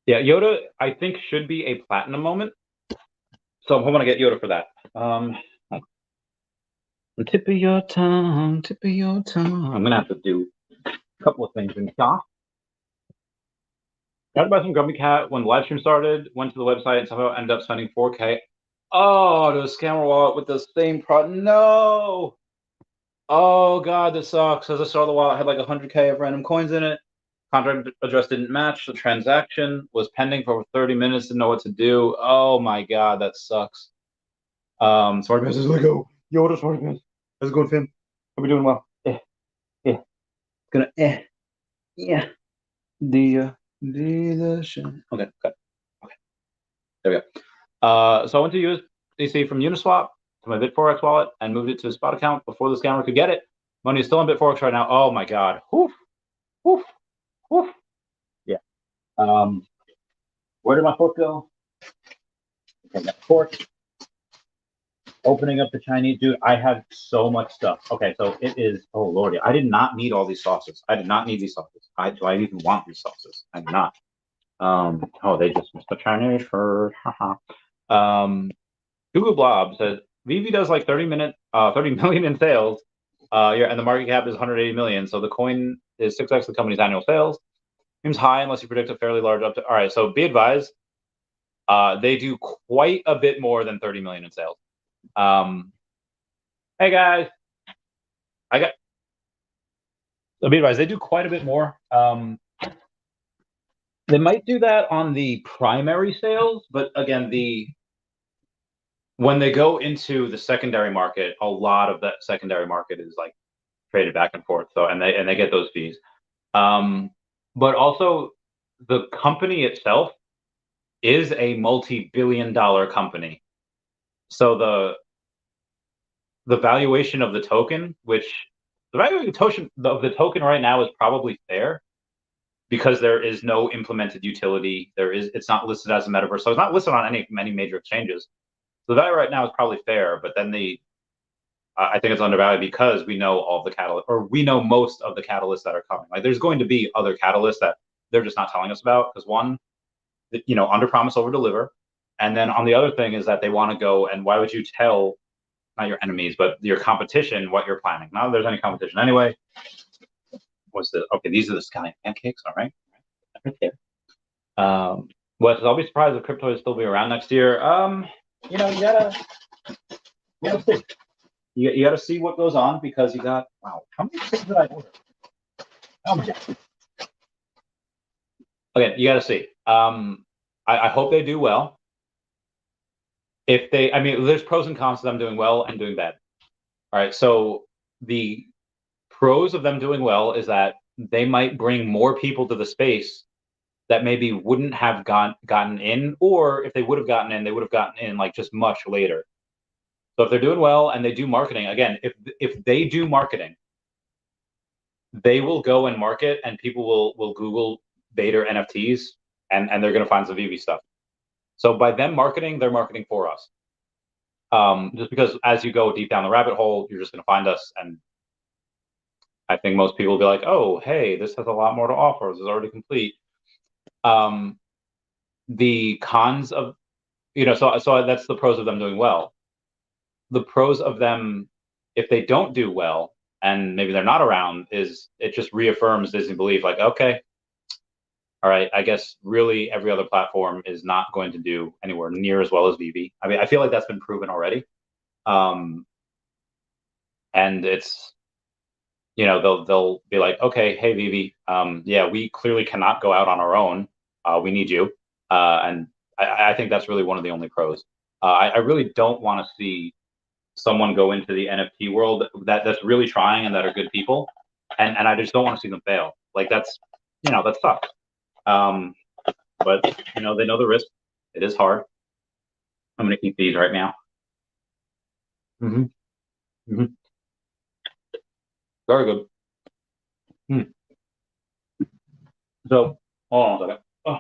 Yeah, Yoda, I think should be a platinum moment. So I'm hoping to get Yoda for that. Tip of your tongue, tip of your tongue. I'm gonna have to do a couple of things in here. Got to buy some GrumpyCat when the live stream started. Went to the website and somehow ended up spending 4K. Oh, to a scammer wallet with the same product. No. Oh God, this sucks. As I saw the wallet had like 100K of random coins in it. Contract address didn't match. The transaction was pending for over 30 minutes. Didn't know what to do. Oh my God, that sucks. Smart guys is like, oh, Yoda, smart guys. How's it going, Finn? Are we doing well? Yeah. It's gonna yeah. Okay. There we go. So I went to USDC from Uniswap to my BitForex wallet and moved it to a spot account before the scammer could get it. Money is still in BitForex right now. Oh my God. Woof. Yeah. Where did my fork go? Okay, that fork. Opening up the Chinese, dude. I have so much stuff. Okay, so it is. Oh Lordy, I did not need all these sauces. I did not need these sauces. Do I even want these sauces? I do not. Oh, they just missed the Chinese for. Google Blob says Veve does like 30 million in sales. And the market cap is 180 million. So the coin is 6x the company's annual sales. Seems high unless you predict a fairly large uptick. All right, so be advised, they do quite a bit more than 30 million in sales. Hey guys, so be advised, they do quite a bit more. They might do that on the primary sales, but again, when they go into the secondary market, a lot of that secondary market is like traded back and forth. So and they get those fees. But also the company itself is a multi-billion-dollar company. So the valuation of the token, which the valuation of the token right now is probably fair because there is no implemented utility. It's not listed as a metaverse, so it's not listed on many major exchanges. So the value right now is probably fair, but then I think it's undervalued because we know all the catalysts, or we know most of the catalysts that are coming. Like there's going to be other catalysts that they're just not telling us about because one, under promise, over deliver. And then on the other thing is that they want to go, and why would you tell not your enemies, but your competition what you're planning? Not that there's any competition anyway. What's the, okay, these are the scallion pancakes, all right. Right there. I'll be surprised if Cryptoys still be around next year. You gotta see. You gotta see what goes on because you got, wow, how many things did I order? Oh my god. Okay, you gotta see. I hope they do well. There's pros and cons to them doing well and doing bad. All right, so the pros of them doing well is that they might bring more people to the space that maybe wouldn't have gotten in, or if they would have gotten in, they would have gotten in like just much later. So if they're doing well and they do marketing, again, if they do marketing, they will go and market, and people will Google Vader NFTs, and they're going to find some Veve stuff. So by them marketing, they're marketing for us. Just because as you go deep down the rabbit hole, you're just going to find us, and I think most people will be like, "Oh, hey, this has a lot more to offer. This is already complete." The cons of, so that's the pros of them doing well. The pros of them, if they don't do well and maybe they're not around, is it just reaffirms Disney belief, like, okay, all right, I guess really every other platform is not going to do anywhere near as well as Veve. I feel like that's been proven already. And it's, they'll be like, okay, hey, Veve, yeah, we clearly cannot go out on our own. We need you. And I think that's really one of the only pros. I really don't want to see someone go into the NFT world that's really trying and that are good people, and I just don't want to see them fail. Like that sucks. But they know the risk. It is hard. I'm gonna eat these right now. Very good. So hold on a second. Oh.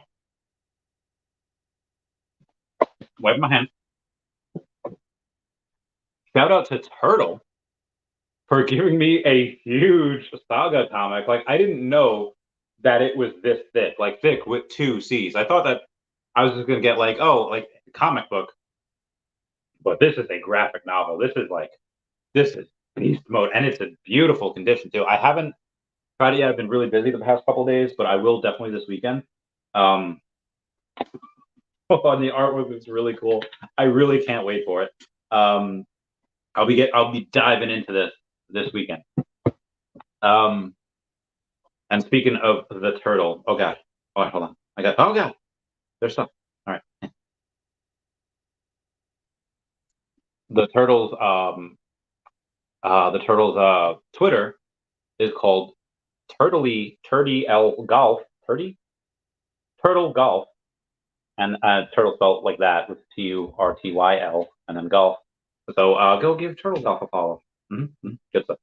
Wipe my hand. Shout out to Turtle for giving me a huge Saga comic. Like, I didn't know that it was this thick, like thick with 2 C's. I thought that I was just gonna get like a comic book, but this is a graphic novel. This is beast mode, and it's in beautiful condition too. I haven't tried it yet. I've been really busy the past couple days, but I will definitely this weekend. And the artwork is really cool. I really can't wait for it. I'll be diving into this weekend. And speaking of the turtle, oh god, hold on, oh god, there's stuff. All right, the turtle's Twitter is called Turtle Golf, Turtle Golf, and turtle spelled like that with TURTYL and then golf. So go give Turtle Golf a follow. Good stuff.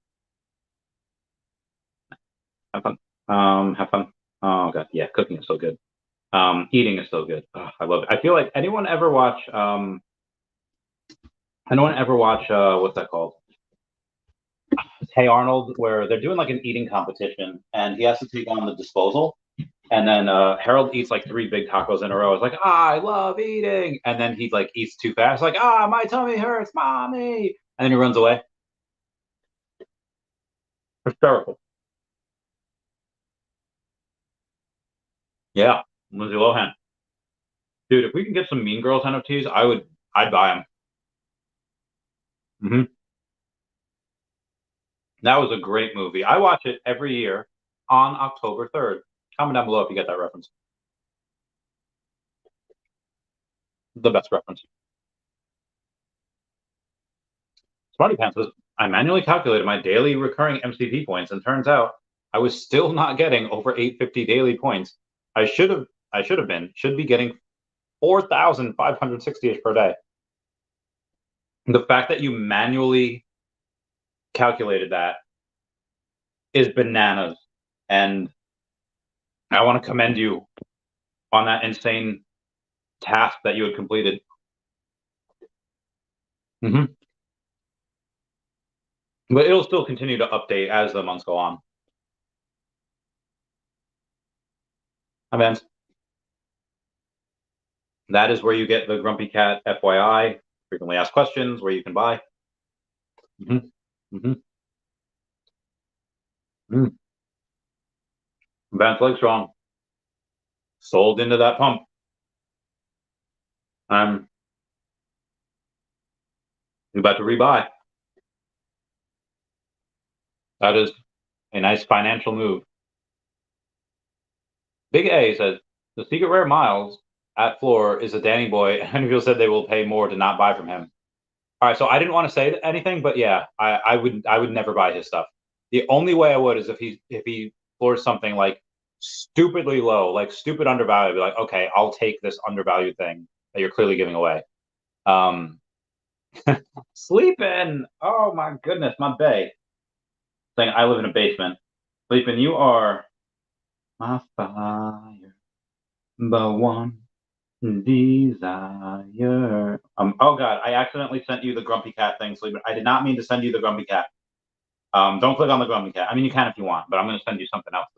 Have fun. Have fun. Oh god, yeah, cooking is so good. Eating is so good. Oh, I love it. I feel like anyone ever watch what's that called? Hey Arnold, where they're doing like an eating competition, and he has to take on the disposal, And then Harold eats like 3 big tacos in a row. It's like, I love eating. And then he like eats too fast, like, my tummy hurts, mommy. And then he runs away. Hysterical. Yeah, Lindsay Lohan. Dude, if we can get some Mean Girls NFTs, I'd buy them. Hmm. That was a great movie. I watch it every year on October 3rd. Comment down below if you get that reference. The best reference. Smarty Pants says, I manually calculated my daily recurring MCP points, and turns out I was still not getting over 850 daily points. I should be getting 4,560 per day. The fact that you manually calculated that is bananas. And I want to commend you on that insane task that you had completed. Mm-hmm. But it'll still continue to update as the months go on. Events. That is where you get the GrumpyCat FYI, frequently asked questions, where you can buy. Mm-hmm. Mm-hmm. Mm. Vance leg strong. Sold into that pump. I'm about to rebuy. That is a nice financial move. Big A says, the secret rare Miles at floor is a Danny boy, and people said they will pay more to not buy from him. All right, so I didn't want to say anything, but yeah, I would never buy his stuff. The only way I would is if he floors something like stupidly low, like stupid undervalued. Be like, okay, I'll take this undervalued thing that you're clearly giving away. Sleeping. Oh my goodness, my bae. Saying I live in a basement. Sleeping, you are my fire, the one desire. Oh god, I accidentally sent you the GrumpyCat thing, Sleeping. I did not mean to send you the GrumpyCat. Don't click on the GrumpyCat. I mean, you can if you want, but I'm going to send you something else.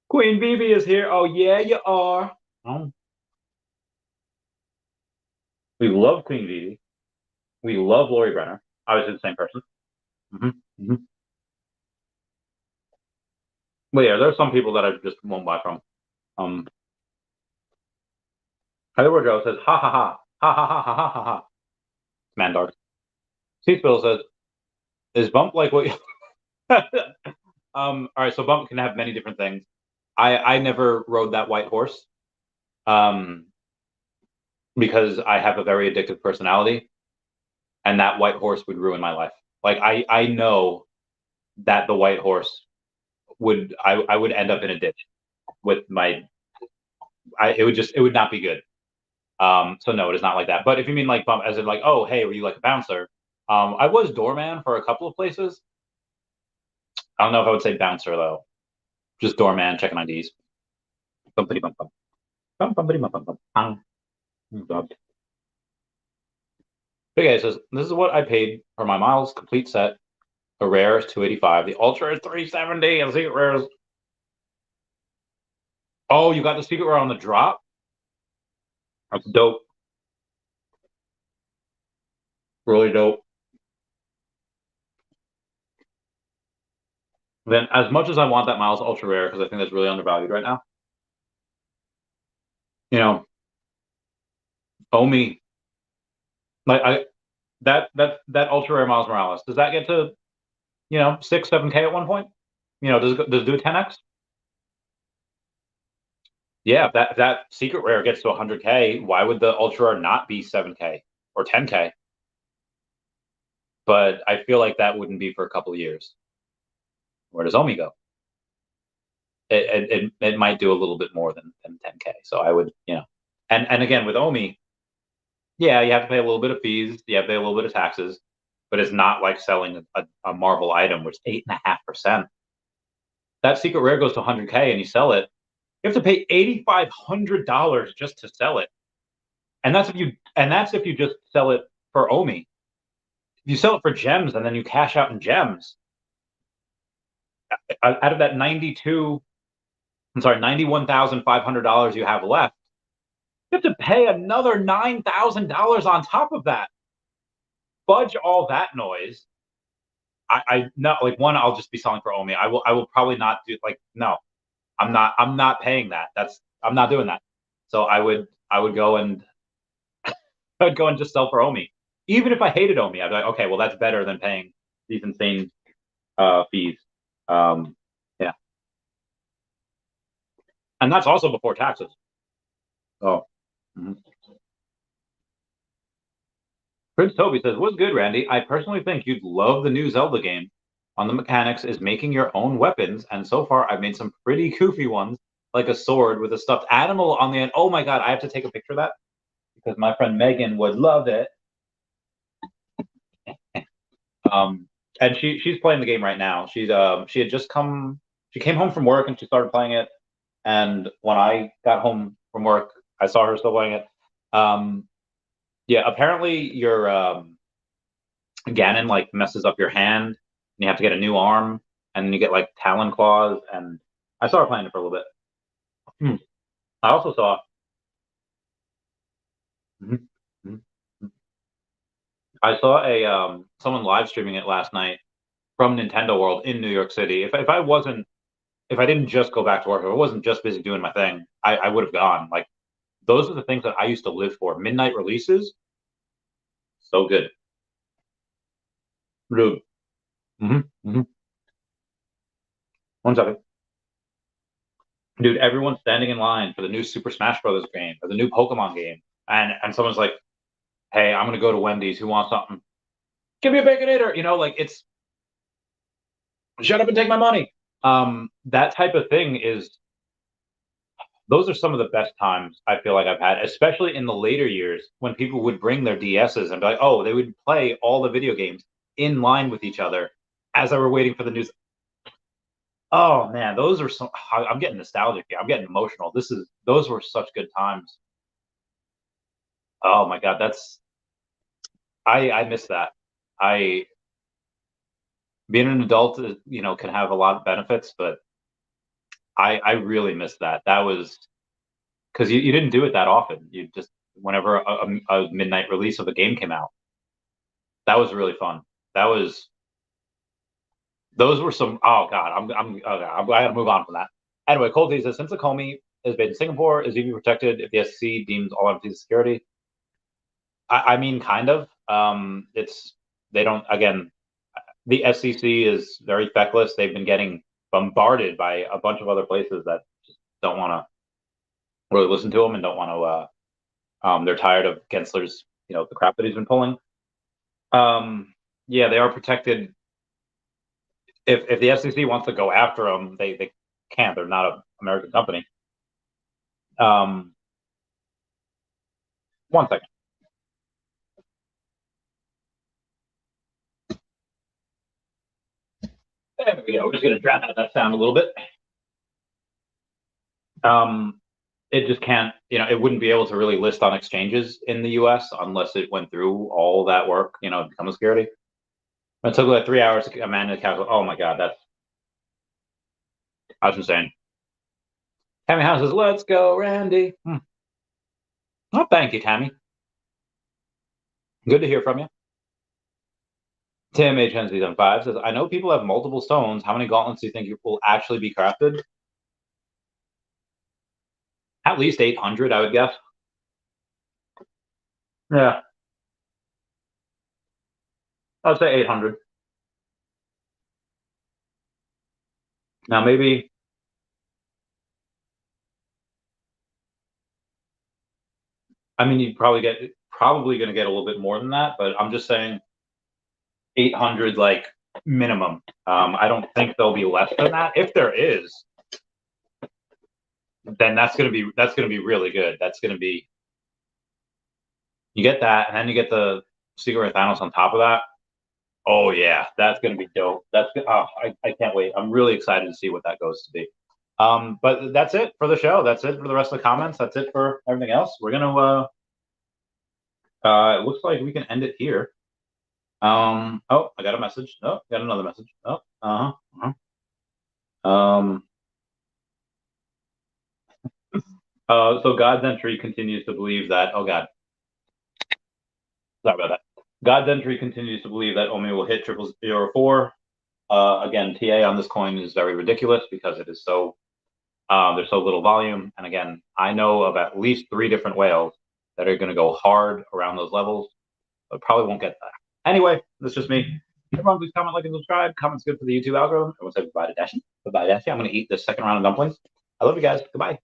Queen Veve is here. Oh yeah, you are. Oh. We love Queen Veve. We love Lori Brenner. Obviously the same person. Mm-hmm. Mm-hmm. But yeah, there's some people that I just won't buy from. Heather Joe says, ha ha ha, ha ha ha ha ha ha ha. Mandark. Seatspill says, is Bump like what you... all right, so Bump can have many different things. I never rode that white horse. Because I have a very addictive personality, and that white horse would ruin my life. Like I know that the white horse would I would end up in a ditch with my it would not be good. So no, it is not like that. But if you mean like bump as in like, oh hey, were you like a bouncer? I was doorman for a couple of places. I don't know if I would say bouncer though. Just doorman checking IDs. Bumpity bump bump. Bumpity bump bump bump. Big A says, this is what I paid for my Miles complete set. The rare is 285. The ultra is 370. And the secret rare is... Oh, you got the secret rare on the drop? That's dope. Really dope. Then, as much as I want that Miles ultra rare, because I think that's really undervalued right now, you know, OMI, like that ultra rare Miles Morales, does that get to 6, 7K at one point? Does it do a 10x? Yeah, if that secret rare gets to 100K, why would the ultra rare not be 7K or 10K? But I feel like that wouldn't be for a couple of years. Where does OMI go? It might do a little bit more than 10K. So I would, and again with OMI, yeah, you have to pay a little bit of fees, you have to pay a little bit of taxes, but it's not like selling a Marvel item, which is 8.5%. That secret rare goes to 100K and you sell it, you have to pay $8,500 just to sell it, and that's if you just sell it for OMI. If you sell it for gems and then you cash out in gems, out of that $91,500 you have left, you have to pay another $9,000 on top of that. Fudge all that noise. I not like one. I'll just be selling for OMI. I will probably not do like no. I'm not paying that. I'm not doing that. So I would go and I'd go and just sell for OMI. Even if I hated OMI, I'd be like, okay, well that's better than paying these insane fees. Yeah, and that's also before taxes. Oh. Mm-hmm. Prince Toby says, "What's good, Randy? I personally think you'd love the new Zelda game. On the mechanics is making your own weapons, and so far I've made some pretty goofy ones, like a sword with a stuffed animal on the end. Oh my god, I have to take a picture of that because my friend Megan would love it. Um, and she's playing the game right now. She had just she came home from work and she started playing it. And when I got home from work, I saw her still playing it. Yeah, apparently your Ganon like messes up your hand, and you have to get a new arm, and then you get like talon claws. And I saw her playing it for a little bit. I also saw. Mhm, mhm, mhm. I saw a someone live streaming it last night from Nintendo World in New York City. If I didn't just go back to work, if I wasn't just busy doing my thing, I would have gone. Like those are the things that I used to live for. Midnight releases, so good. Dude. Mm-hmm. One second. Dude, everyone's standing in line for the new Super Smash Brothers game or the new Pokemon game. And someone's like, hey, I'm gonna go to Wendy's. Who wants something? Give me a baconator. You know, like it's shut up and take my money. That type of thing is those are some of the best times I feel like I've had, especially in the later years when people would bring their DSs and be like, oh, they would play all the video games in line with each other as I were waiting for the news. Oh man, those are some. I'm getting nostalgic here. I'm getting emotional. Those were such good times. Oh my god, that's I miss that. I being an adult, can have a lot of benefits, but I really miss that. That was because you didn't do it that often. You just whenever a midnight release of a game came out, that was really fun. That was those were some. Oh god, I gotta move on from that. Anyway, Colty says since the Comey is based in Singapore, is EV protected if the SEC deems all entities security? I mean, kind of. It's they don't again. The SEC is very feckless. They've been getting bombarded by a bunch of other places that just don't want to really listen to them and don't want to. They're tired of Gensler's, the crap that he's been pulling. Yeah, they are protected. If the SEC wants to go after them, they can't. They're not an American company. Um, One second. There we go. We're just going to drown out that sound a little bit. It just can't, it wouldn't be able to really list on exchanges in the US unless it went through all that work, to become a security. It took like 3 hours to manually calculate. Oh my God, that's insane. Tammy House says, let's go, Randy. Oh, thank you, Tammy. Good to hear from you. Tim H. Hensley on 5 says, I know people have multiple stones. How many gauntlets do you think will actually be crafted? At least 800, I would guess. Yeah. I'd say 800. Now, maybe, I mean, you'd probably going to get a little bit more than that, but I'm just saying 800, like, minimum. I don't think there'll be less than that. If there is, then that's gonna be really good. That's gonna be you get that, and then you get the Secret Thanos on top of that. Oh yeah, that's gonna be dope. I can't wait. I'm really excited to see what that goes to be. But that's it for the show. That's it for the rest of the comments. That's it for everything else. We're gonna it looks like we can end it here. Oh, I got a message. Oh, got another message. Oh, uh-huh. So God's entry continues to believe that. Oh God, sorry about that. God's entry continues to believe that OMI will hit 0004. Again, TA on this coin is very ridiculous because it is so there's so little volume. And again, I know of at least 3 different whales that are going to go hard around those levels, but probably won't get that. Anyway, that's just me. Everyone, please comment, like, and subscribe. Comment's good for the YouTube algorithm. Everyone say goodbye to Dashi. Goodbye, Dashi. I'm going to eat this second round of dumplings. I love you guys. Goodbye.